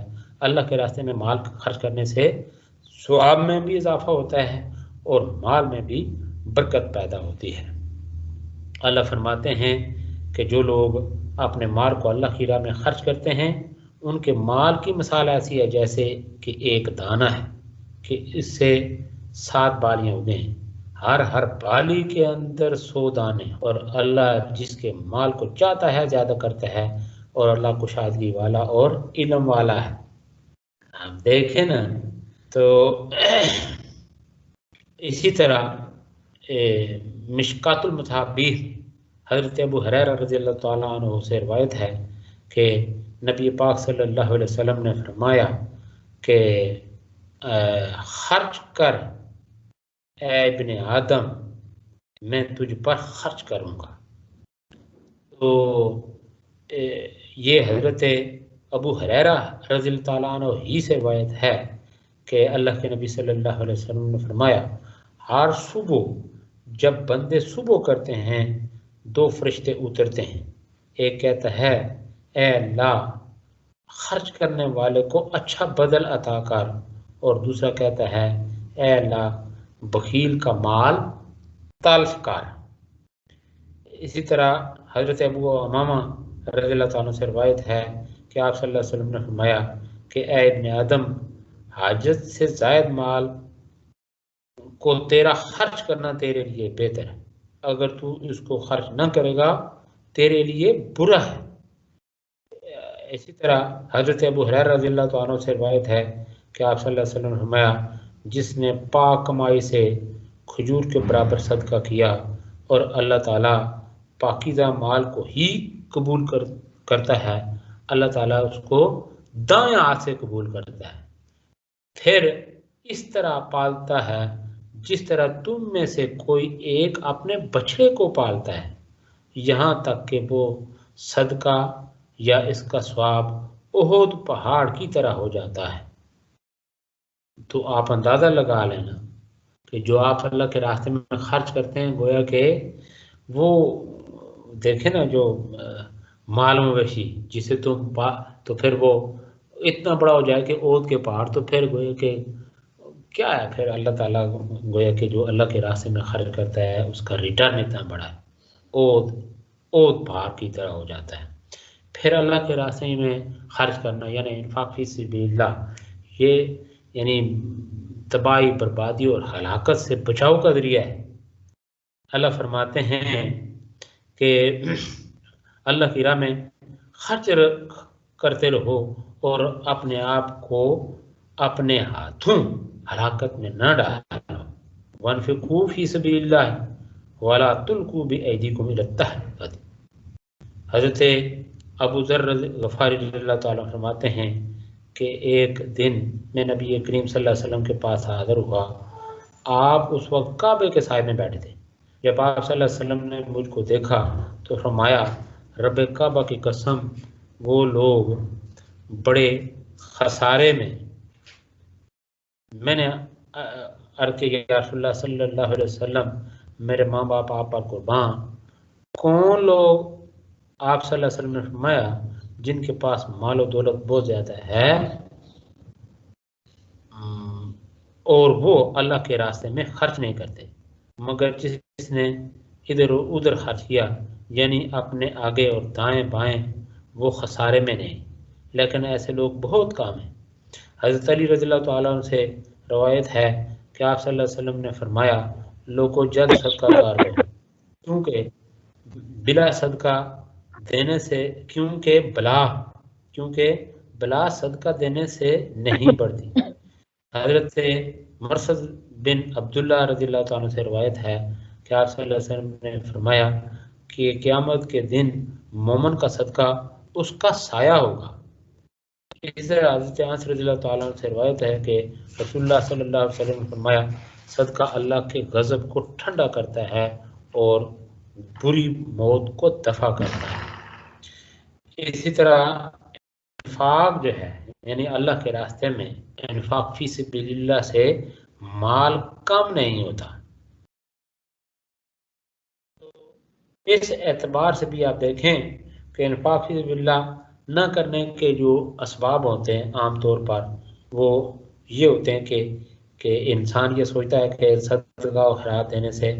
اللہ کے راستے میں مال خرچ کرنے سے ثواب میں بھی اضافہ ہوتا ہے اور مال میں بھی برکت پیدا ہوتی ہے۔ اللہ فرماتے ہیں کہ جو لوگ اپنے مال کو اللہ کی راہ میں خرچ کرتے ہیں ان کے مال کی مثال ایسی ہے جیسے کہ ایک دانہ ہے کہ اس سے 7 بالیاں اگیں، ہر بالی کے اندر 100 دانے، اور اللہ جس کے مال کو چاہتا ہے زیادہ کرتا ہے، اور اللہ کشادگی والا اور علم والا ہے۔ ہم دیکھیں نا تو اسی طرح مشکات المصابیح حضرت ابو ہریرہ رضی اللہ تعالیٰ عنہ سے روایت ہے کہ نبی پاک صلی اللہ علیہ وسلم نے فرمایا کہ خرچ کر اے ابن آدم، میں تجھ پر خرچ کروں گا۔ تو یہ حضرت ابو ہریرہ رضی اللہ تعالیٰ عنہ ہی سے روایت ہے کہ اللہ کے نبی صلی اللہ علیہ وسلم نے فرمایا ہر صبح جب بندے صبح کرتے ہیں 2 فرشتے اترتے ہیں، ایک کہتا ہے اے اللہ خرچ کرنے والے کو اچھا بدل عطا کر، اور دوسرا کہتا ہے اے اللہ بخیل کا مال تلف کر۔ اسی طرح حضرت ابو امامہ رضی اللہ تعالیٰ سے روایت ہے کہ آپ صلی اللہ علیہ وسلم نے فرمایا کہ اے ابن آدم، حاجت سے زائد مال کو تیرا خرچ کرنا تیرے لیے بہتر ہے، اگر تو اس کو خرچ نہ کرے گا تیرے لیے برا ہے۔ اسی طرح حضرت ابو ہریرہ رضی اللہ عنہ سے روایت ہے کہ آپ صلی اللہ علیہ وسلم نے فرمایا جس نے پاک کمائی سے کھجور کے برابر صدقہ کیا اور اللہ تعالیٰ پاکیزہ مال کو ہی قبول کرتا ہے، اللہ تعالیٰ اس کو دائیں ہاتھ سے قبول کرتا ہے، پھر اس طرح پالتا ہے جس طرح تم میں سے کوئی ایک اپنے بچڑے کو پالتا ہے، یہاں تک کہ وہ صدقہ یا اس کا ثواب احد پہاڑ کی طرح ہو جاتا ہے۔ تو آپ اندازہ لگا لینا کہ جو آپ اللہ کے راستے میں خرچ کرتے ہیں گویا کہ وہ دیکھیں نا جو مال مویشی جسے تم تو پھر وہ اتنا بڑا ہو جائے کہ احد کے پہاڑ، تو پھر گویا کہ کیا ہے، پھر اللہ تعالیٰ گویا کہ جو اللہ کے راستے میں خرچ کرتا ہے اس کا ریٹرن اتنا بڑا ہے، احد پہاڑ کی طرح ہو جاتا ہے۔ پھر اللہ کے راستے میں خرچ کرنا یعنی انفاق فی سبیل اللہ، یہ یعنی تباہی بربادی اور ہلاکت سے بچاؤ کا ذریعہ ہے۔ اللہ فرماتے ہیں کہ اللہ کی راہ میں خرچ کرتے رہو اور اپنے آپ کو اپنے ہاتھوں ہلاکت میں نہ ڈالو، وانفقوا فی سبیل اللہ ولا تلقوا بایدیکم الی التہلکۃ۔ حضرت ابو ذر غفاری رضی اللہ تعالیٰ فرماتے ہیں کہ ایک دن میں نبی کریم صلی اللہ علیہ وسلم کے پاس حاضر ہوا، آپ اس وقت کعبے کے سائے میں بیٹھے تھے، جب آپ صلی اللہ علیہ وسلم نے مجھ کو دیکھا تو فرمایا رب کعبہ کی قسم وہ لوگ بڑے خسارے میں نے عرض کیا یا رسول اللہ صلی اللہ علیہ وسلم میرے ماں باپ آپ پر قربان، کون لوگ؟ آپ صلی اللہ علیہ وسلم نے فرمایا جن کے پاس مال و دولت بہت زیادہ ہے اور وہ اللہ کے راستے میں خرچ نہیں کرتے، مگر جس نے ادھر و ادھر خرچ کیا یعنی اپنے آگے اور دائیں بائیں وہ خسارے میں نہیں، لیکن ایسے لوگ بہت کم ہیں۔ حضرت علی رضی اللہ تعالیٰ عنہ سے روایت ہے کہ آپ صلی اللہ علیہ وسلم نے فرمایا لوگوں جلد صدقہ کار ہو، کیونکہ بلا صدقہ دینے سے کیونکہ بلا صدقہ دینے سے نہیں بڑھتی۔ حضرت مرثد بن عبداللہ رضی اللہ تعالیٰ سے روایت ہے کہ آپ صلی اللہ علیہ وسلم نے فرمایا کہ قیامت کے دن مومن کا صدقہ اس کا سایہ ہوگا۔ اس طرح حضرت انس رضی اللہ تعالیٰ سے روایت ہے کہ رسول اللہ صلی اللہ علیہ وسلم نے فرمایا صدقہ اللہ کے غضب کو ٹھنڈا کرتا ہے اور بری موت کو دفع کرتا ہے۔ اسی طرح انفاق جو ہے یعنی اللہ کے راستے میں انفاق فی سبیل اللہ سے مال کم نہیں ہوتا۔ اس اعتبار سے بھی آپ دیکھیں کہ انفاق فی سبیل اللہ نہ کرنے کے جو اسباب ہوتے ہیں عام طور پر وہ یہ ہوتے ہیں کہ انسان یہ سوچتا ہے کہ صدقہ و خیرات دینے سے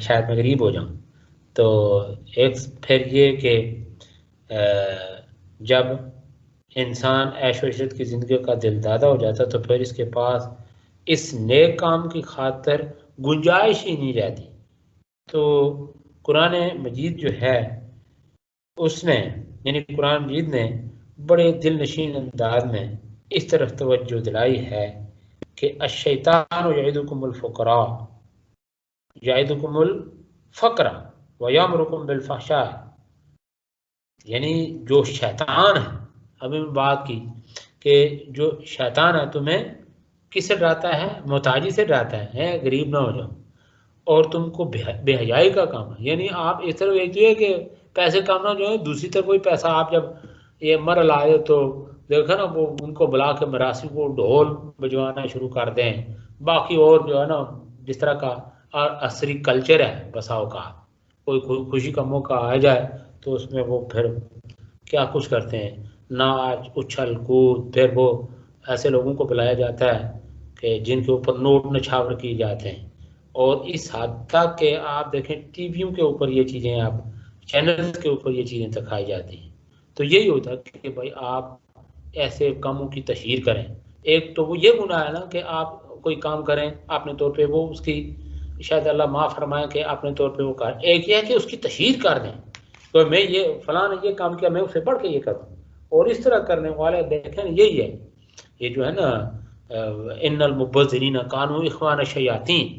شاید میں غریب ہو جاؤں، تو ایک پھر یہ کہ جب انسان عیش و عشرت کی زندگی کا دل دادا ہو جاتا تو پھر اس کے پاس اس نیک کام کی خاطر گنجائش ہی نہیں رہتی۔ تو قرآن مجید جو ہے اس نے یعنی قرآن مجید نے بڑے دل نشین انداز میں اس طرف توجہ دلائی ہے کہ الشیطان یعدکم الفقر ویامرکم بالفحشاء، یعنی جو شیطان ہے، ابھی میں بات کی کہ جو شیطان ہے تمہیں کس سے ڈراتا ہے؟ محتاجی سے ڈراتا ہے غریب نہ ہو جاؤ، اور تم کو بے حیائی کا کام ہے، یعنی آپ اس طرح دیکھیے کہ پیسے کام نہ جو ہے، دوسری طرف کوئی پیسہ آپ جب یہ مرل آئے تو دیکھا نا وہ ان کو بلا کے مراسی کو ڈھول بجوانا شروع کر دیں، باقی اور جو ہے نا جس طرح کا عصری کلچر ہے بساؤ کا، کوئی خوشی کا موقع آ جائے تو اس میں وہ پھر کیا کچھ کرتے ہیں، ناچ اچھل کود، پھر وہ ایسے لوگوں کو بلایا جاتا ہے کہ جن کے اوپر نوٹ نچھاور کیے جاتے ہیں، اور اس حد تک کہ آپ دیکھیں ٹی ویوں کے اوپر یہ چیزیں، آپ چینلز کے اوپر یہ چیزیں دکھائی جاتی ہیں۔ تو یہی ہوتا ہے کہ بھائی آپ ایسے کاموں کی تشہیر کریں۔ ایک تو وہ یہ گناہ ہے نا کہ آپ کوئی کام کریں اپنے طور پہ، وہ اس کی شاید اللہ معاف فرمائے کہ اپنے طور پہ وہ کر، ایک یہ ہے کہ اس کی تشہیر کر دیں، تو میں یہ فلاں نے یہ کام کیا میں اسے بڑھ کے یہ کروں، اور اس طرح کرنے والے دیکھیں یہی ہے، یہ جو ہے نا ان المبذرین کانوا اخوان الشیاطین،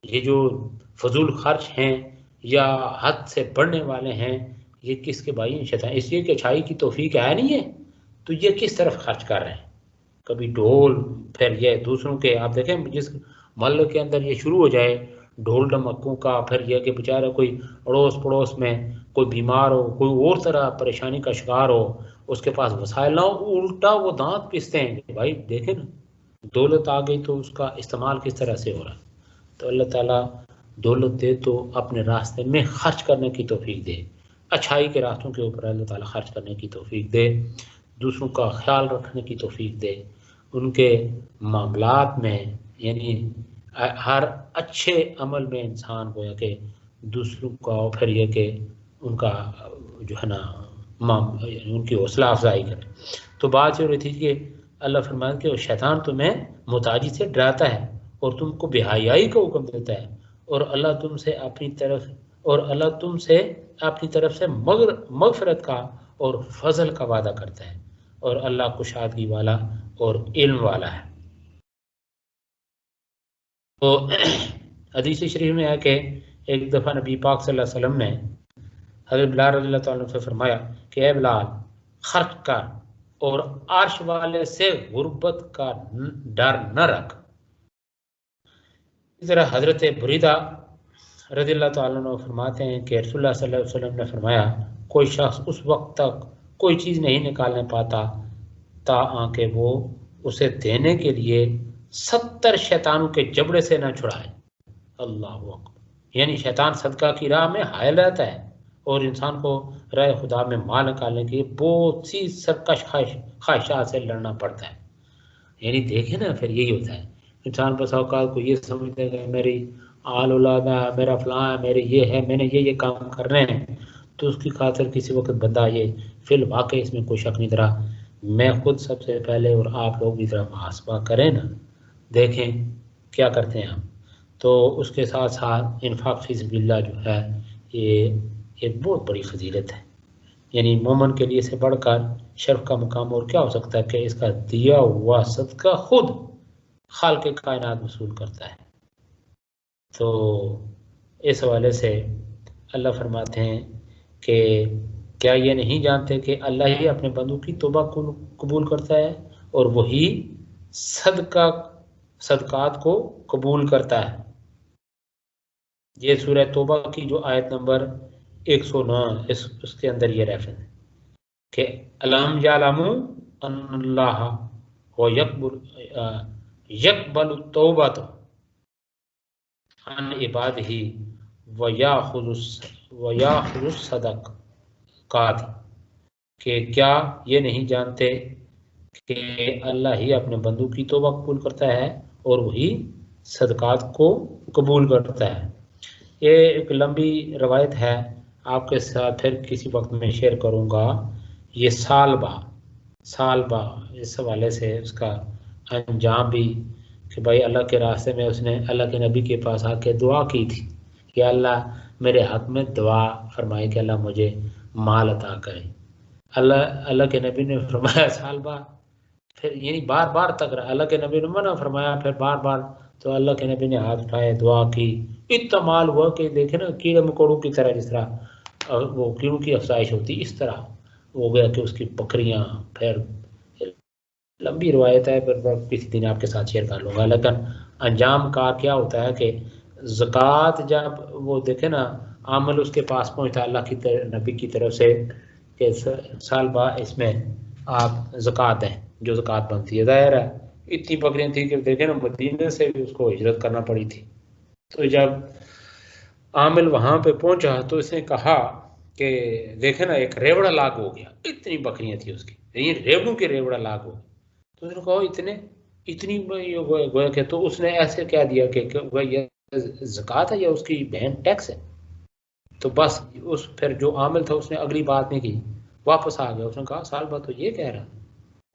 یہ جو فضول خرچ ہیں یا حد سے بڑھنے والے ہیں یہ کس کے بھائی شیطان، اس لیے کہ اچھائی کی توفیق ہے نہیں ہے تو یہ کس طرف خرچ کر رہے ہیں، کبھی ڈھول، پھر یہ دوسروں کے، آپ دیکھیں جس محلے کے اندر یہ شروع ہو جائے ڈھول ڈمکوں کا، پھر یہ کہ بیچارہ کوئی اڑوس پڑوس میں کوئی بیمار ہو، کوئی اور طرح پریشانی کا شکار ہو، اس کے پاس وسائل نہ ہو، الٹا وہ دانت پیستے ہیں کہ بھائی دیکھیں نا دولت آ گئی تو اس کا استعمال کس طرح سے ہو رہا ہے۔ تو اللہ تعالیٰ دولت دے تو اپنے راستے میں خرچ کرنے کی توفیق دے، اچھائی کے راستوں کے اوپر اللہ تعالیٰ خرچ کرنے کی توفیق دے، دوسروں کا خیال رکھنے کی توفیق دے، ان کے معاملات میں یعنی ہر اچھے عمل میں انسان کو یا کہ دوسروں کا، پھر یہ کہ ان کا جو ہے نا ان کی حوصلہ افزائی کرے۔ تو بات یہ ہو رہی تھی کہ اللہ فرمایا کہ شیطان تمہیں محتاجی سے ڈراتا ہے اور تم کو بے حیائی کا حکم دیتا ہے، اور اللہ تم سے اپنی طرف سے مغفرت کا اور فضل کا وعدہ کرتا ہے، اور اللہ کشادگی والا اور علم والا ہے۔ تو حدیث شریف میں ہے کہ ایک دفعہ نبی پاک صلی اللہ علیہ وسلم نے حضرت بلال رضی اللہ تعالیٰ سے فرمایا کہ اے بلال خرچ کر اور عرش والے سے غربت کا ڈر نہ رکھ۔ اس طرح حضرت بریدہ رضی اللہ تعالیٰ عنہ فرماتے ہیں کہ رسول اللہ صلی اللہ علیہ وسلم نے فرمایا کوئی شخص اس وقت تک کوئی چیز نہیں نکالنے پاتا کہ وہ اسے دینے کے لیے 70 شیطانوں کے جبڑے سے نہ چھڑائے. اللہ اکبر. یعنی شیطان صدقہ کی راہ میں حائل رہتا ہے اور انسان کو راہ خدا میں مال نکالنے کے لیے بہت سی سرکش خواہشات سے لڑنا پڑتا ہے. یعنی دیکھیں نا پھر یہی ہوتا ہے انسان بس اوقات کو یہ سمجھتے ہیں میری آل اولاد ہے, میرا فلاں ہے, میرے یہ ہے, میں نے یہ کام کرنے ہیں, تو اس کی خاطر کسی وقت بندہ یہ فی الواقع اس میں کوئی شک نہیں رہا. میں خود سب سے پہلے اور آپ لوگ بھی ذرا محاسبہ کریں نا, دیکھیں کیا کرتے ہیں ہم. تو اس کے ساتھ ساتھ انفاق فی سبیل اللہ جو ہے یہ ایک بہت بڑی فضیلت ہے. یعنی مومن کے لیے سے بڑھ کر شرف کا مقام اور کیا ہو سکتا ہے کہ اس کا دیا ہوا صدقہ خود خالق کائنات وصول کرتا ہے. تو اس حوالے سے اللہ فرماتے ہیں کہ کیا یہ نہیں جانتے کہ اللہ ہی اپنے بندوں کی توبہ کو قبول کرتا ہے اور وہی صدقات کو قبول کرتا ہے. یہ سورہ توبہ کی جو آیت نمبر 109 اس کے اندر یہ ریفرنس ہے کہ الم یعلموا ان اللہ یقبل التوبۃ عن عبادہ ویاخذ الصدقات. کہ کیا یہ نہیں جانتے کہ اللہ ہی اپنے بندوں کی توبہ قبول کرتا ہے اور وہی صدقات کو قبول کرتا ہے. یہ ایک لمبی روایت ہے, آپ کے ساتھ پھر کسی وقت میں شیئر کروں گا. یہ سال با اس حوالے سے اس کا انجام بھی کہ بھائی اللہ کے راستے میں اس نے اللہ کے نبی کے پاس آ کے دعا کی تھی کہ اللہ میرے حق میں دعا فرمائے کہ اللہ مجھے مال عطا کرے. اللہ کے نبی نے فرمایا سال با, پھر یعنی بار بار تک رہا. اللہ کے نبی نے منع فرمایا, پھر بار بار, تو اللہ کے نبی نے ہاتھ اٹھائے, دعا کی, اتنا مال ہوا کہ دیکھیں نا کیڑے مکوڑوں کی طرح, جس طرح وہ کیڑوں کی افزائش ہوتی اس طرح ہو گیا کہ اس کی بکریاں. پھر لمبی روایت ہے, پھر کسی دن آپ کے ساتھ شیئر کر لوں گا. لیکن انجام کار کیا ہوتا ہے کہ زکوٰۃ جب وہ دیکھیں نا عمل اس کے پاس پہنچتا اللہ کی نبی کی طرف سے کہ سال بعد اس میں آپ زکوٰۃ دیں جو زکوٰۃ بنتی ہے. ظاہر ہے اتنی بکریاں تھیں کہ دیکھیں نا مدینے سے بھی اس کو ہجرت کرنا پڑی تھی. تو جب عامل وہاں پہ پہنچا تو اس نے کہا کہ دیکھیں نا ایک ریوڑا لاگ ہو گیا, اتنی بکریاں تھیں اس کی, یہ ریوڑوں کے ریوڑا لاگ ہو گیا. تو اس نے کہا اتنی گویا کہ, تو اس نے ایسے کہہ دیا کہ یہ زکوٰۃ ہے یا اس کی بہن ٹیکس ہے. تو بس اس پھر جو عامل تھا اس نے اگلی بات نہیں کی, واپس آ گیا. اس نے کہا سال بعد تو یہ کہہ رہا.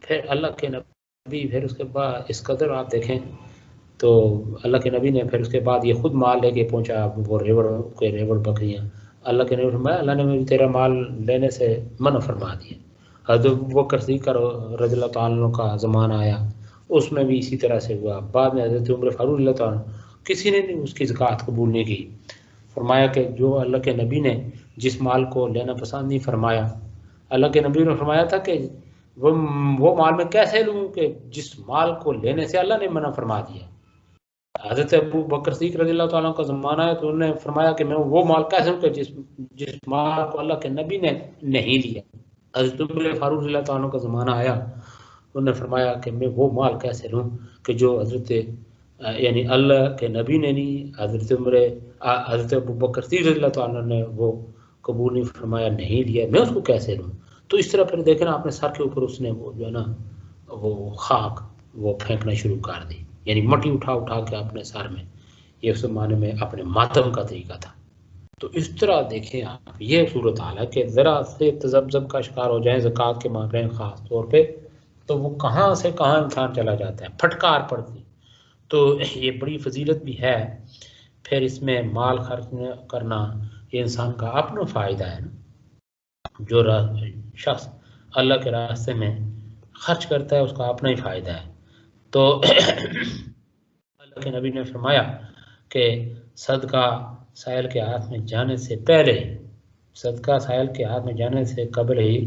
پھر اللہ کے نبی پھر اس کے بعد اس قدر آپ دیکھیں تو اللہ کے نبی نے پھر اس کے بعد یہ خود مال لے کے پہنچا, وہ ریوڑ بکریاں. اللہ کے نبی فرمایا اللہ نے تیرا مال لینے سے منع فرما دیا. حضرت بکر صدیق رضی اللہ تعالیٰ عنہ کا زمانہ آیا, اس میں بھی اسی طرح سے ہوا. بعد میں حضرت عمر فاروق اللہ تعالیٰ کسی نے نہیں اس کی زکوٰۃ قبول نہیں کی. فرمایا کہ جو اللہ کے نبی نے جس مال کو لینا پسند نہیں فرمایا, اللہ کے نبی نے فرمایا تھا کہ وہ مال میں کیسے لوں کہ جس مال کو لینے سے اللہ نے منع فرما دیا. حضرت ابو بکر صدیق رضی اللہ تعالیٰ کا زمانہ ہے تو انہوں نے فرمایا کہ میں وہ مال کیسے لوں کہ جس مال کو اللہ کے نبی نے نہیں لیا. حضرت عمر فاروق رضی اللہ تعالیٰ کا زمانہ آیا, انہوں نے فرمایا کہ میں وہ مال کیسے لوں کہ جو حضرت یعنی اللہ کے نبی نے نہیں, حضرت ابو بکر صدیق رضی اللہ تعالیٰ نے وہ قبول نہیں فرمایا, نہیں لیا, میں اس کو کیسے لوں. تو اس طرح پھر دیکھنا اپنے سر کے اوپر اس نے وہ جو ہے نا وہ خاک وہ پھینکنا شروع کر دی, یعنی مٹی اٹھا کے اپنے سر میں. یہ اس زمانے میں اپنے ماتم کا طریقہ تھا. تو اس طرح دیکھیں آپ یہ صورت حال ہے کہ ذرا سے تذبذب کا شکار ہو جائیں زکوٰۃ کے معاملے میں خاص طور پہ, تو وہ کہاں سے کہاں انسان چلا جاتا ہے, پھٹکار پڑتی. تو یہ بڑی فضیلت بھی ہے. پھر اس میں مال خرچ کرنا یہ انسان کا اپنا فائدہ ہے نا. جو شخص اللہ کے راستے میں خرچ کرتا ہے اس کا اپنا ہی فائدہ ہے. تو اللہ کے نبی نے فرمایا کہ صدقہ سائل کے ہاتھ میں جانے سے پہلے, صدقہ سائل کے ہاتھ میں جانے سے قبل ہی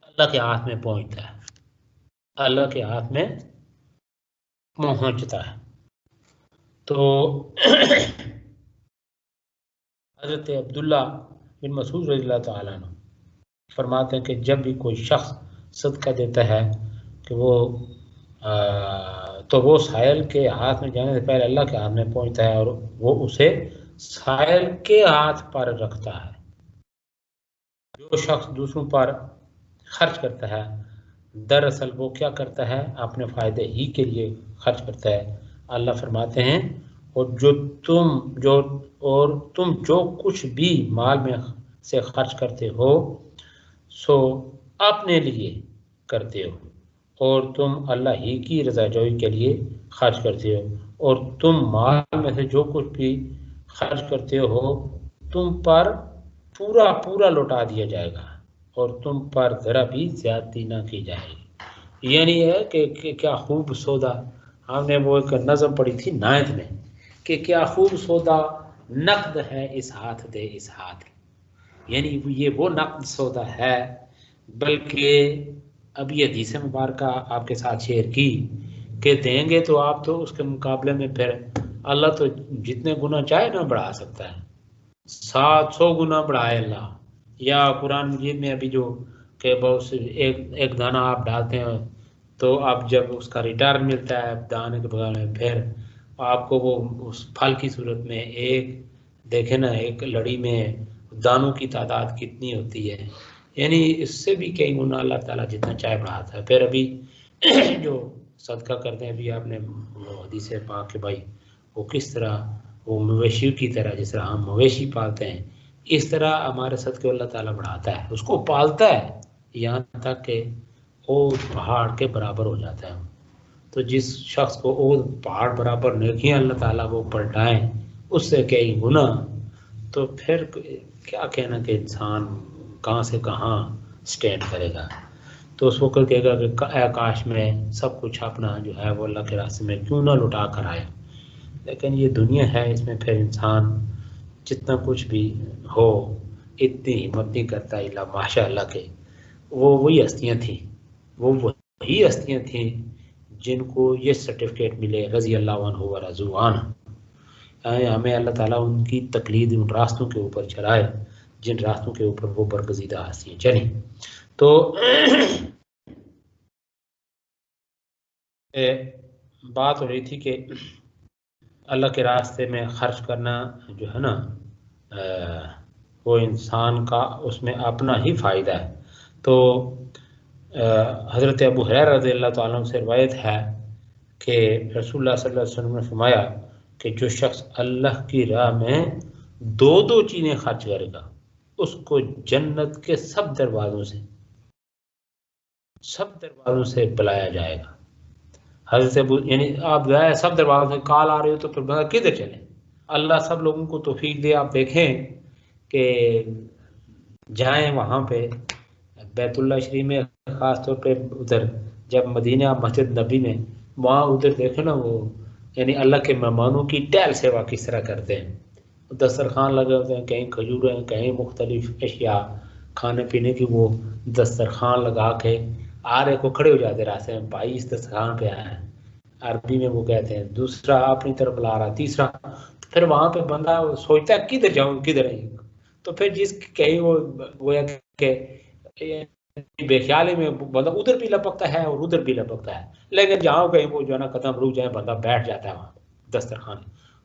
اللہ کے ہاتھ میں پہنچتا ہے, اللہ کے ہاتھ میں پہنچتا ہے. تو حضرت عبداللہ بن مسعود رضی اللہ تعالیٰ عنہ فرماتے ہیں کہ جب بھی کوئی شخص صدقہ دیتا ہے کہ تو وہ سائل کے ہاتھ میں جانے سے پہلے اللہ کے ہاتھ میں پہنچتا ہے اور وہ اسے سائل کے ہاتھ پر رکھتا ہے۔ جو شخص دوسروں پر خرچ کرتا ہے دراصل وہ کیا کرتا ہے؟ اپنے فائدے ہی کے لیے خرچ کرتا ہے۔ اللہ فرماتے ہیں اور تم جو کچھ بھی مال میں سے خرچ کرتے ہو سو اپنے لیے کرتے ہو اور تم اللہ ہی کی رضا جوئی کے لیے خرچ کرتے ہو، اور تم مال میں سے جو کچھ بھی خرچ کرتے ہو تم پر پورا لوٹا دیا جائے گا اور تم پر ذرا بھی زیادتی نہ کی جائے گی۔ یعنی ہے کہ کیا خوب سودا، ہم نے وہ ایک نظم پڑھی تھی 9th میں کہ کیا خوب سودا نقد ہے اس ہاتھ دے اس ہاتھ، یعنی یہ وہ نقد سودا ہے۔ بلکہ ابھی حدیث مبارکہ آپ کے ساتھ شیئر کی کہ دیں گے تو آپ تو اس کے مقابلے میں پھر اللہ تو جتنے گنا چاہے نہ بڑھا سکتا ہے، 700 گنا بڑھائے اللہ۔ یا قرآن مجید میں ابھی جو کہ بہت ایک دانہ آپ ڈالتے ہیں تو آپ جب اس کا ریٹرن ملتا ہے دانے کے بغیر میں پھر آپ کو وہ اس پھل کی صورت میں ایک دیکھیں نا ایک لڑی میں دانوں کی تعداد کتنی ہوتی ہے، یعنی اس سے بھی کئی گنا اللہ تعالیٰ جتنا چاہے بڑھاتا ہے۔ پھر ابھی جو صدقہ کرتے ہیں ابھی آپ نے وہ حدیث پاک کہ بھائی وہ کس طرح وہ مویشی کی طرح جس طرح ہم مویشی پالتے ہیں اس طرح ہمارے صدقے اللہ تعالیٰ بڑھاتا ہے، اس کو پالتا ہے یہاں تک کہ وہ پہاڑ کے برابر ہو جاتا ہے۔ تو جس شخص کو وہ پہاڑ برابر نیکیاں اللہ تعالیٰ وہ پلٹائیں اس سے کئی گنا، تو پھر کیا کہنا کہ انسان کہاں سے کہاں سٹینڈ کرے گا۔ تو اس وقت کہے گا کہ اے کاش میں سب کچھ اپنا جو ہے وہ اللہ کے راستے میں کیوں نہ لٹا کر آیا، لیکن یہ دنیا ہے اس میں پھر انسان جتنا کچھ بھی ہو اتنی ہمت نہیں کرتا الا ماشاء اللہ کے۔ وہی ہستیاں تھیں جن کو یہ سرٹیفکیٹ ملے رضی اللہ عنہ و رضوا عنہ، ہمیں اللہ تعالیٰ ان کی تقلید ان راستوں کے اوپر چلائے جن راستوں کے اوپر وہ برگزیدہ ہستیاں چلیں۔ تو بات ہو رہی تھی کہ اللہ کے راستے میں خرچ کرنا جو ہے نا وہ انسان کا اس میں اپنا ہی فائدہ ہے۔ تو حضرت ابو ہریرہ رضی اللہ تعالیٰ عنہ سے روایت ہے کہ رسول اللہ صلی اللہ علیہ وسلم نے فرمایا کہ جو شخص اللہ کی راہ میں دو چیزیں خرچ کرے گا اس کو جنت کے سب دروازوں سے بلایا جائے گا۔ حضرت ابو یعنی آپ گئے سب دروازوں سے کال آ رہی ہو تو پھر بندہ کدھر چلے؟ اللہ سب لوگوں کو توفیق دے۔ آپ دیکھیں کہ جائیں وہاں پہ بیت اللہ شریف میں خاص طور پہ ادھر جب مدینہ مسجد نبی میں وہاں ادھر دیکھیں نا وہ یعنی اللہ کے مہمانوں کی ٹہل سیوا کس طرح کرتے ہیں، دسترخوان لگے ہوتے ہیں، کہیں کھجور ہیں کہیں مختلف اشیاء کھانے پینے کی، وہ دسترخوان لگا کے آرے کو کھڑے ہو جاتے راستے میں، بھائی اس دسترخوان پہ آیا ہے، عربی میں وہ کہتے ہیں، دوسرا اپنی طرف لا رہا، تیسرا پھر وہاں پہ بندہ سوچتا ہے کدھر جاؤں کدھر آئی، تو پھر جس کہیں وہ کہ بے خیالی میں بندہ ادھر بھی لپکتا ہے اور ادھر بھی لپکتا ہے، لیکن جہاں کہیں وہ جو ہے نا قدم رک جائے بندہ بیٹھ جاتا ہے وہاں دسترخوان۔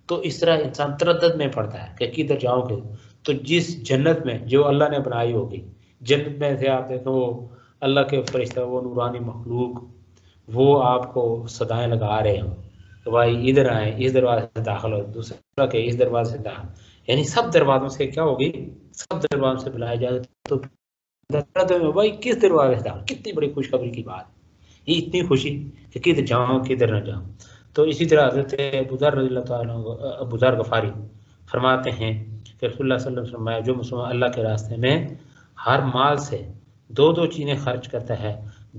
تو اس طرح انسان تردد میں پڑتا ہے کہ کدھر جاؤں گے۔ تو جس جنت میں جو اللہ نے بنائی ہوگی، جنت میں سے آپ دیکھیں وہ اللہ کے فرشتہ وہ نورانی مخلوق وہ آپ کو صدائیں لگا رہے ہوں کہ بھائی ادھر آئیں، اس دروازے سے داخل ہو، دوسرا کہ اس دروازے سے داخل، یعنی سب دروازوں سے کیا ہوگی، سب دروازوں سے بلایا جائے۔ تو بھائی کس دروازے سے داخل، کتنی بڑی خوشخبری کی بات، یہ اتنی خوشی کہ کدھر جاؤں کدھر نہ جاؤں۔ تو اسی طرح حضرت ابو ذر رضی اللہ تعالیٰ ابو ذر غفاری فرماتے ہیں کہ رسول اللہ صلی اللہ علیہ وسلم جو مسلمان اللہ کے راستے میں ہر مال سے دو چیزیں خرچ کرتا ہے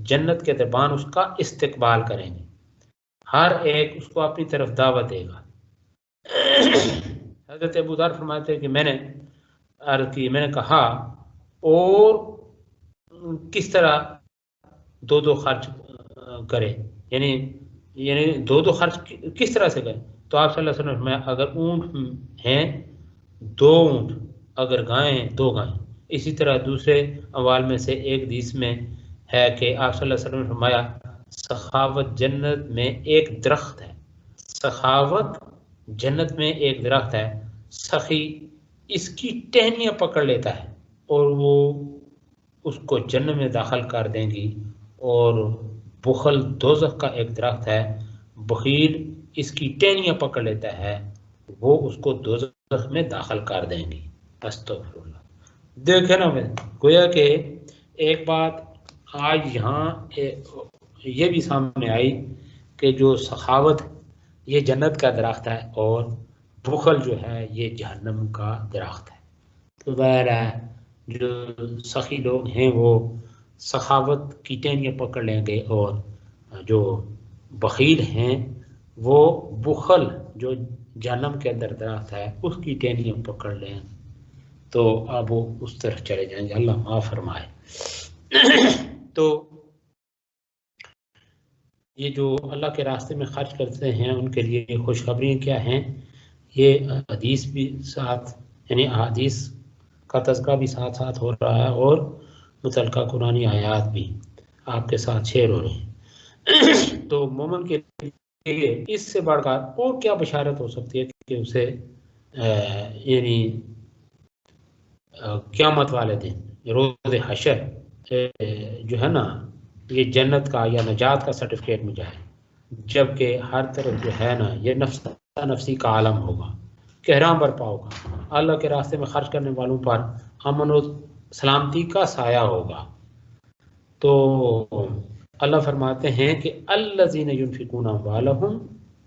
جنت کے دربان اس کا استقبال کریں گے، ہر ایک اس کو اپنی طرف دعوت دے گا۔ حضرت ابو ذر فرماتے ہیں کہ میں نے عرض کی، میں نے کہا اور کس طرح دو خرچ کرے، یعنی دو خرچ کس طرح سے کرے؟ تو آپ صلی اللہ علیہ وسلم نے فرمایا اگر اونٹ ہیں 2 اونٹ، اگر گائیں ہیں 2 گائیں. اسی طرح دوسرے اموال میں سے ایک حدیث میں ہے کہ آپ صلی اللہ علیہ وسلم نے فرمایا سخاوت جنت میں ایک درخت ہے، سخاوت جنت میں ایک درخت ہے، سخی اس کی ٹہنیاں پکڑ لیتا ہے اور وہ اس کو جنت میں داخل کر دیں گی، اور بخل دوزخ کا ایک درخت ہے، بخیل اس کی ٹہنیاں پکڑ لیتا ہے، وہ اس کو دوزخ میں داخل کر دیں گی. استغفر اللہ. دیکھیں نا، میں گویا کہ ایک بات آج یہاں یہ بھی سامنے آئی کہ جو سخاوت یہ جنت کا درخت ہے اور بخل جو ہے یہ جہنم کا درخت ہے. تو ظاہر ہے جو سخی لوگ ہیں وہ سخاوت کی ٹہنیاں پکڑ لیں گے، اور جو بخیل ہیں وہ بخل جو جہنم کے اندر درخت ہے اس کی ٹہنیاں پکڑ لیں. تو اب وہ اس طرف چلے جائیں گے، اللہ معاف فرمائے. تو یہ جو اللہ کے راستے میں خرچ کرتے ہیں ان کے لیے خوشخبری کیا ہیں، یہ حدیث بھی ساتھ، یعنی احادیث کا تذکرہ بھی ساتھ ساتھ ہو رہا ہے، اور متعلقہ قرآنی آیات بھی آپ کے ساتھ شیئر ہو رہے ہیں. تو مومن کے لیے اس سے بڑھ کر اور کیا بشارت ہو سکتی ہے کہ اسے یعنی قیامت والے دن روز حشر جو ہے نا یہ جنت کا یا نجات کا سرٹیفکیٹ مل جائے، جبکہ ہر طرف جو ہے نا یہ نفسی کا عالم ہوگا، کہراں برپا ہوگا، اللہ کے راستے میں خرچ کرنے والوں پر امن و سلامتی کا سایہ ہوگا. تو اللہ فرماتے ہیں کہ الذین ينفقون اموالهم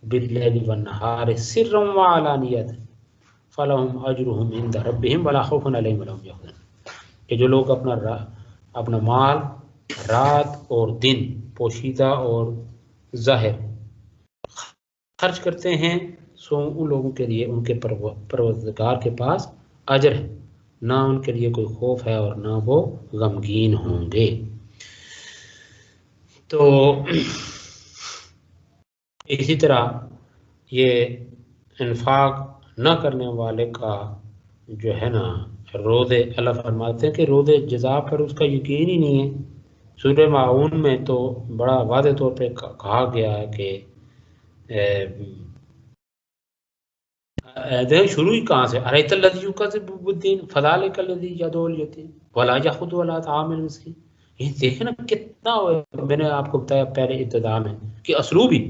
باللیل والنہار سرا وعلانیۃ فلهم اجرهم عند ربهم ولا خوف علیہم ولا هم یحزنون. کہ جو لوگ اپنا مال رات اور دن پوشیدہ اور ظاہر خرچ کرتے ہیں، سو ان لوگوں کے لیے ان کے پروردگار کے پاس اجر ہے، نہ ان کے لیے کوئی خوف ہے اور نہ وہ غمگین ہوں گے. تو اسی طرح یہ انفاق نہ کرنے والے کا جو ہے نا روز، اللہ فرماتے ہیں کہ روز جزا پر اس کا یقین ہی نہیں ہے. سورہ معاون میں تو بڑا واضح طور پہ کہا گیا ہے کہ شروع ہی کہاں سے، ارایت الذی یکذب بالدین فذلک الذی یدعو الیتیم ولا یحض علی طعام المسکین. یہ دیکھیں نا کتنا، میں نے آپ کو بتایا پہلے ابتدا میں کہ اسلوب ہی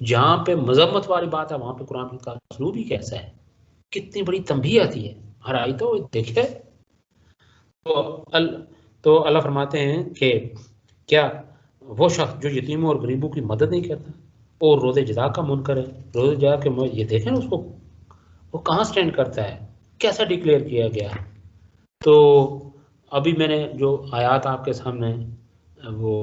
جہاں پہ مذمت والی بات ہے وہاں پہ قرآن کا اسلوب ہی کیسا ہے، کتنی بڑی تنبیہ آتی ہے ہر آیت تو دیکھے. تو اللہ فرماتے ہیں کہ کیا وہ شخص جو یتیموں اور غریبوں کی مدد نہیں کرتا اور روز جزا کا منکر ہے، روز جزا کے یہ دیکھیں اس کو وہ کہاں سٹینڈ کرتا ہے، کیسا ڈکلیئر کیا گیا ہے. تو ابھی میں نے جو آیات آپ کے سامنے وہ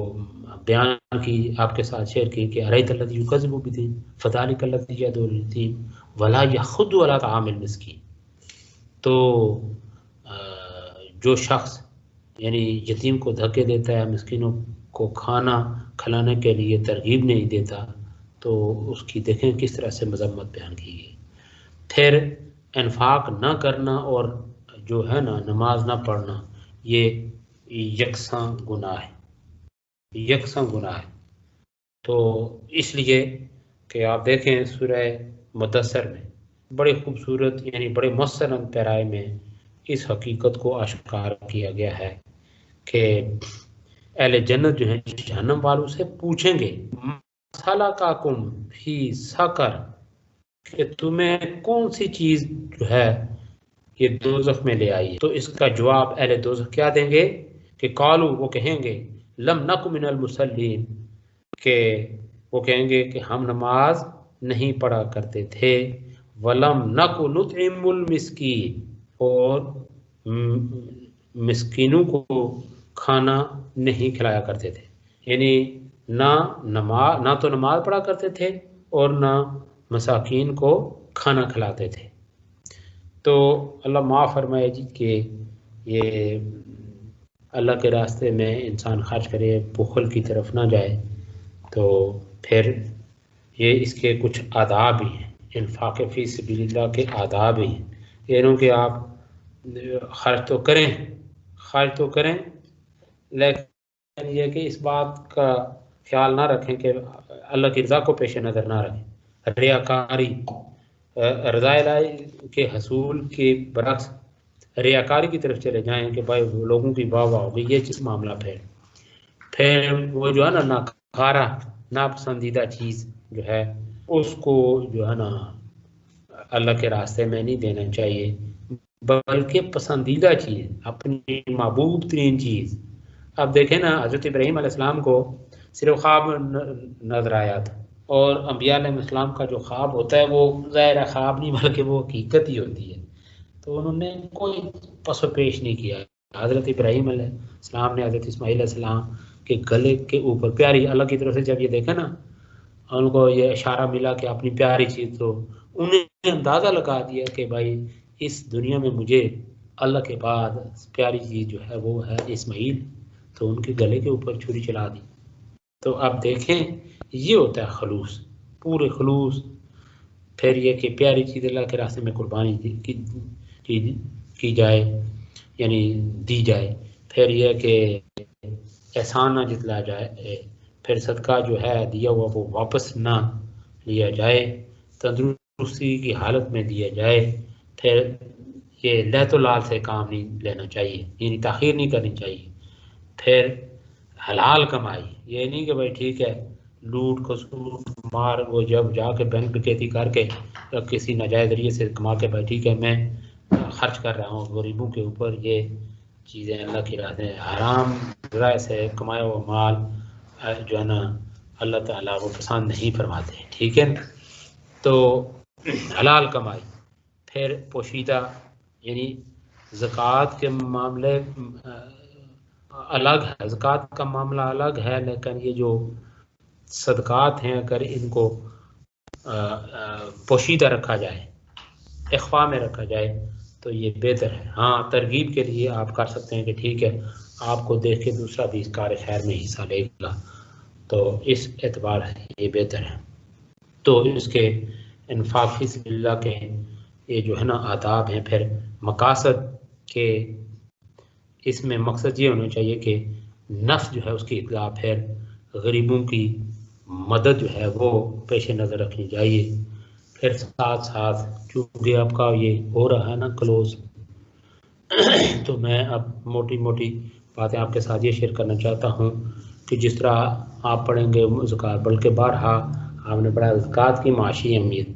بیان کی، آپ کے ساتھ شیئر کی کہ ارایت الذی یکذب بالدین فذلک الذی یدعو الیتیم ولا یحض علی طعام المسکین. تو جو شخص یعنی یتیم کو دھکے دیتا ہے، مسکینوں کو کھانا کھلانے کے لیے ترغیب نہیں دیتا، تو اس کی دیکھیں کس طرح سے مذمت بیان کی گئی. پھر انفاق نہ کرنا اور جو ہے نا نماز نہ پڑھنا یہ یکساں گناہ ہے، یکساں گناہ ہے. تو اس لیے کہ آپ دیکھیں سورہ مدثر میں بڑے خوبصورت یعنی بڑے مؤثر پیرائے میں اس حقیقت کو اشکار کیا گیا ہے کہ اہل جنت جو ہیں جہنم والوں سے پوچھیں گے سَلَکَکُم فی سقر، کہ تمہیں کون سی چیز جو ہے یہ دوزخ میں لے آئی ہے. تو اس کا جواب اہل دوزخ کیا دیں گے کہ قالوا، وہ کہیں گے لم نک من المصلین، کہ وہ کہیں گے کہ ہم نماز نہیں پڑھا کرتے تھے، ولم نک نطعم المسکین، اور مسکینوں کو کھانا نہیں کھلایا کرتے تھے. یعنی نہ تو نماز پڑھا کرتے تھے اور نہ مساکین کو کھانا کھلاتے تھے. تو اللہ معاف فرمائے جی کہ یہ اللہ کے راستے میں انسان خرچ کرے، بخل کی طرف نہ جائے. تو پھر یہ اس کے کچھ آداب بھی ہیں، انفاق فی سبیل اللہ کے آداب ہیں، یعنی کہ آپ خرچ تو کریں لیکن یہ کہ اس بات کا خیال نہ رکھیں کہ اللہ کی رضا کو پیش نظر نہ رکھیں، ریاکاری رضا الہی کے حصول کے برعکس ریاکاری کی طرف چلے جائیں کہ بھائی لوگوں کی واہ واہ ہوگی، یہ چیز معاملہ پھر وہ جو ہے نا ناکارہ ناپسندیدہ چیز جو ہے اس کو جو ہے نا اللہ کے راستے میں نہیں دینا چاہیے، بلکہ پسندیدہ چیز، اپنی محبوب ترین چیز۔ اب دیکھیں نا حضرت ابراہیم علیہ السلام کو صرف خواب نظر آیا تھا، اور انبیاء علیہ السلام کا جو خواب ہوتا ہے وہ ظاہر خواب نہیں بلکہ وہ حقیقت ہی ہوتی ہے، تو انہوں نے کوئی پس و پیش نہیں کیا۔ حضرت ابراہیم علیہ السلام نے حضرت اسماعیل علیہ السلام کے گلے کے اوپر پیاری اللہ کی طرف سے جب یہ دیکھا نا، ان کو یہ اشارہ ملا کہ اپنی پیاری چیز، تو انہیں اندازہ لگا دیا کہ بھائی اس دنیا میں مجھے اللہ کے بعد پیاری چیز جو ہے وہ ہے اسماعیل، تو ان کے گلے کے اوپر چھری چلا دی۔ تو اب دیکھیں یہ ہوتا ہے خلوص، پورے خلوص۔ پھر یہ کہ پیاری چیز اللہ کے راستے میں قربانی کی جائے، یعنی دی جائے۔ پھر یہ کہ احسان نہ جتلا جائے، پھر صدقہ جو ہے دیا ہوا وہ واپس نہ لیا جائے، تندرستی کی حالت میں دیا جائے۔ پھر یہ لہت و لال سے کام نہیں لینا چاہیے، یعنی تاخیر نہیں کرنی چاہیے۔ پھر حلال کمائی، یہ نہیں کہ بھائی ٹھیک ہے لوٹ کھسوٹ مار وہ جب جا کے بینک ڈکیتی کر کے کسی ناجائز ذریعے سے کما کے بھائی ٹھیک ہے میں خرچ کر رہا ہوں غریبوں کے اوپر، یہ چیزیں اللہ کی راہ میں حرام ذرائع سے کمایا ہوا مال جو ہے نا اللہ تعالیٰ وہ پسند نہیں فرماتے، ٹھیک ہے۔ تو حلال کمائی، پھر پوشیدہ، یعنی زکوٰۃ کے معاملے الگ ہے، زکوٰۃ کا معاملہ الگ ہے، لیکن یہ جو صدقات ہیں اگر ان کو پوشیدہ رکھا جائے، اخفاء میں رکھا جائے تو یہ بہتر ہے۔ ہاں ترغیب کے لیے آپ کر سکتے ہیں کہ ٹھیک ہے آپ کو دیکھ کے دوسرا بھی اس کار خیر میں حصہ لے گا، تو اس اعتبار سے یہ بہتر ہے۔ تو اس کے انفاق فی سبیل اللہ کے یہ جو ہے نا آداب ہیں۔ پھر مقاصد کے اس میں مقصد یہ ہونا چاہیے کہ نفس جو ہے اس کی اطلاع، پھر غریبوں کی مدد جو ہے وہ پیش نظر رکھنی چاہیے۔ پھر ساتھ ساتھ چونکہ آپ کا یہ ہو رہا ہے نا کلوز، تو میں اب موٹی موٹی باتیں آپ کے ساتھ یہ شیئر کرنا چاہتا ہوں کہ جس طرح آپ پڑھیں گے زکوٰۃ، بلکہ بارہا آپ نے پڑھا زکوٰۃ کی معاشی اہمیت،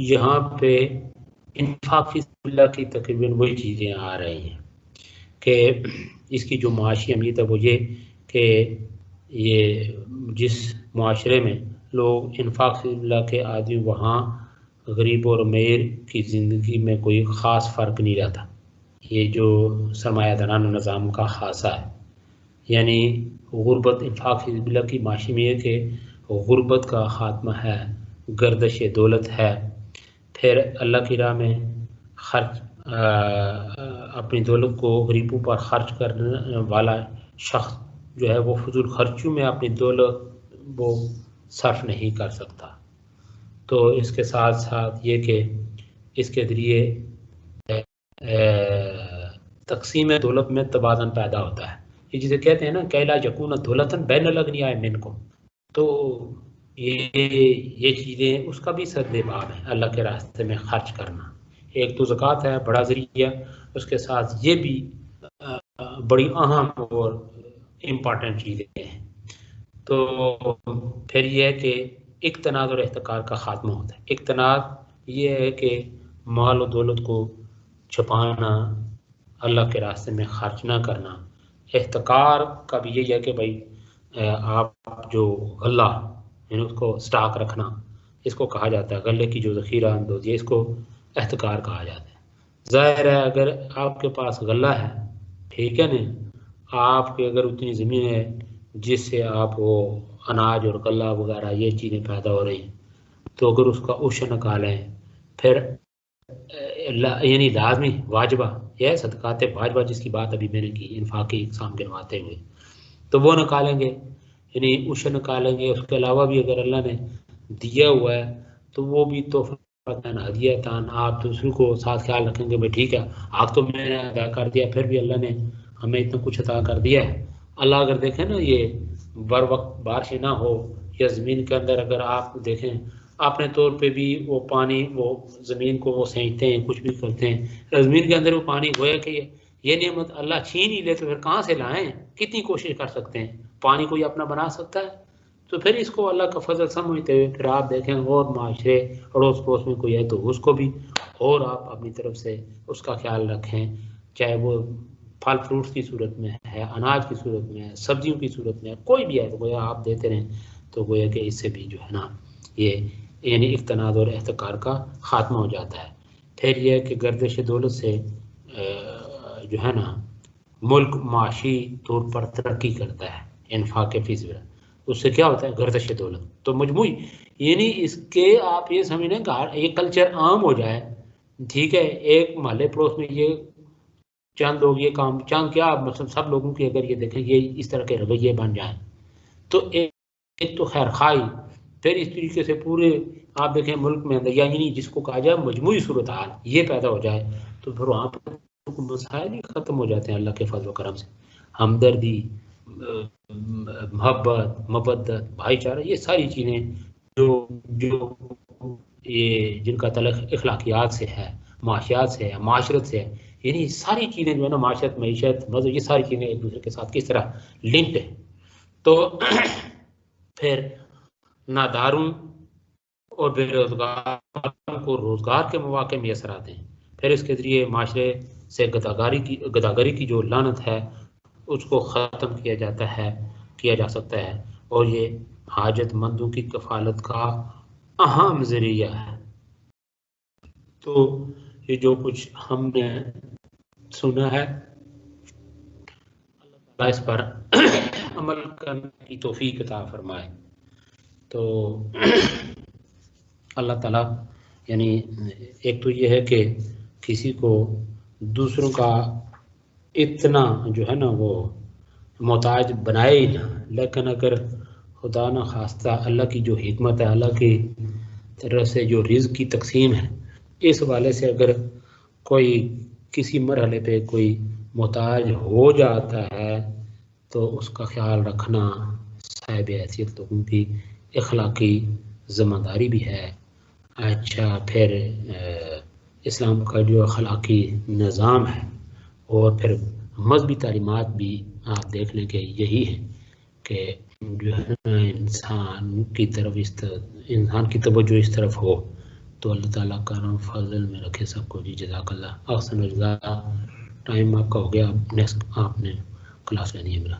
یہاں پہ انفاق فی سبیل اللہ کی تقریباً وہی چیزیں آ رہی ہیں کہ اس کی جو معاشی اہمیت ہے وہ یہ کہ یہ جس معاشرے میں لوگ انفاق فی اللہ کے عادی، وہاں غریب اور امیر کی زندگی میں کوئی خاص فرق نہیں رہتا۔ یہ جو سرمایہ دارانہ نظام کا خاصہ ہے، یعنی غربت، انفاق فی سبیل اللہ کی معاشی میں یہ کہ غربت کا خاتمہ ہے، گردش دولت ہے۔ پھر اللہ کی راہ میں خرچ، اپنی دولت کو غریبوں پر خرچ کرنے والا شخص جو ہے وہ فضول خرچوں میں اپنی دولت وہ صرف نہیں کر سکتا۔ تو اس کے ساتھ ساتھ یہ کہ اس کے ذریعے تقسیم دولت میں توازن پیدا ہوتا ہے، یہ جسے کہتے ہیں نا کہ لا یکون دولتاً بین الاغنیاء منکم، تو یہ چیزیں اس کا بھی سد باب ہے، اللہ کے راستے میں خرچ کرنا۔ ایک تو زکوٰۃ ہے بڑا ذریعہ، اس کے ساتھ یہ بھی بڑی اہم اور امپورٹنٹ چیزیں ہیں۔ تو پھر یہ ہے کہ اقتناز اور احتکار کا خاتمہ ہوتا ہے۔ اقتناز یہ ہے کہ مال و دولت کو چھپانا، اللہ کے راستے میں خرچ نہ کرنا۔ احتکار کا بھی یہی ہے کہ بھائی آپ جو غلہ یعنی اس کو سٹاک رکھنا، اس کو کہا جاتا ہے غلے کی جو ذخیرہ اندوزی، اس کو احتکار کہا جاتا ہے۔ ظاہر ہے اگر آپ کے پاس غلہ ہے، ٹھیک ہے نا، آپ کے اگر اتنی زمین ہے جس سے آپ وہ اناج اور غلہ وغیرہ یہ چیزیں پیدا ہو رہی ہیں، تو اگر اس کا عشر نکالیں، پھر یعنی لازمی واجبہ یہ صدقات واجبہ جس کی بات ابھی میں نے کی انفاقی اقسام گنواتے ہوئے، تو وہ نکالیں گے، یعنی عشر نکالیں گے۔ اس کے علاوہ بھی اگر اللہ نے دیا ہوا ہے تو وہ بھی تحفہ ہدیہ تان، آپ دوسروں کو ساتھ خیال رکھیں گے بھائی ٹھیک ہے آپ تو میں نے ادا کر دیا، پھر بھی اللہ نے ہمیں اتنا کچھ عطا کر دیا ہے. اللہ اگر دیکھیں نا یہ بر وقت بارشیں نہ ہو یا زمین کے اندر اگر آپ دیکھیں اپنے طور پہ بھی وہ پانی وہ زمین کو وہ سینچتے ہیں کچھ بھی کرتے ہیں، زمین کے اندر وہ پانی ہویا کہ یہ نعمت اللہ چھین ہی لے تو پھر کہاں سے لائیں؟ کتنی کوشش کر سکتے ہیں؟ پانی کوئی اپنا بنا سکتا ہے؟ تو پھر اس کو اللہ کا فضل سمجھتے ہوئے پھر آپ دیکھیں اور معاشرے اڑوس پڑوس میں کوئی ہے تو اس کو بھی اور آپ اپنی طرف سے اس کا خیال رکھیں، چاہے وہ پھل فروٹس کی صورت میں ہے، اناج کی صورت میں ہے، سبزیوں کی صورت میں ہے، کوئی بھی ہے تو گویا آپ دیتے رہیں تو گویا کہ اس سے بھی جو ہے نا یہ یعنی اقتناع اور احتکار کا خاتمہ ہو جاتا ہے. پھر یہ ہے کہ گردش دولت سے جو ہے نا ملک معاشی طور پر ترقی کرتا ہے، انفاق فی سبیل اللہ. اس سے کیا ہوتا ہے گردش دولت. تو مجموعی یعنی اس کے آپ یہ سمجھیں یہ کلچر عام ہو جائے، ٹھیک ہے ایک محلے پڑوس میں یہ چند لوگ یہ کام چند کیا مطلب سب لوگوں کی اگر یہ دیکھیں یہ اس طرح کے رویے بن جائیں تو ایک تو خیر خواہی، پھر اس طریقے سے پورے آپ دیکھیں ملک میں اندر یعنی جس کو کہا جائے مجموعی صورتحال یہ پیدا ہو جائے تو پھر وہاں پر مسائل ہی ختم ہو جاتے ہیں اللہ کے فضل و کرم سے. ہمدردی، محبت، مودت، بھائی چارہ، یہ ساری چیزیں جو یہ جن کا تعلق اخلاقیات سے ہے، معاشیات سے ہے، معاشرت سے ہے، یعنی ساری چیزیں جو ہے نا معاشرت، معیشت، مذہب، یہ ساری چیزیں ایک دوسرے کے ساتھ کس طرح لنکڈ ہیں. تو پھر ناداروں اور بے روزگاروں کو روزگار کے مواقع میسر آتے ہیں. پھر اس کے ذریعے معاشرے سے گداگری کی جو لعنت ہے اس کو ختم کیا جا سکتا ہے اور یہ حاجت مندوں کی کفالت کا اہم ذریعہ ہے. تو یہ جو کچھ ہم نے سنا ہے اللہ اس پر عمل کرنے کی توفیق عطا فرمائے. تو اللہ تعالیٰ یعنی ایک تو یہ ہے کہ کسی کو دوسروں کا اتنا جو ہے نا وہ محتاج بنائے ہی نہ، لیکن اگر خدا نہ خواستہ اللہ کی جو حکمت ہے، اللہ کی طرف سے جو رزق کی تقسیم ہے، اس حوالے سے اگر کوئی کسی مرحلے پہ کوئی محتاج ہو جاتا ہے تو اس کا خیال رکھنا صاحب حیثیت لوگوں کی اخلاقی ذمہ داری بھی ہے. اچھا پھر اسلام کا جو اخلاقی نظام ہے اور پھر مذہبی تعلیمات بھی آپ دیکھ لیں کہ یہی ہے کہ جو ہے انسان کی توجہ اس طرف ہو تو اللہ تعالیٰ کرم فضل میں رکھے سب کو. جی جزاک اللہ. احسن الجزا. ٹائم آپ کا ہو گیا، نیکسٹ آپ نے کلاس لینی ہے میرا.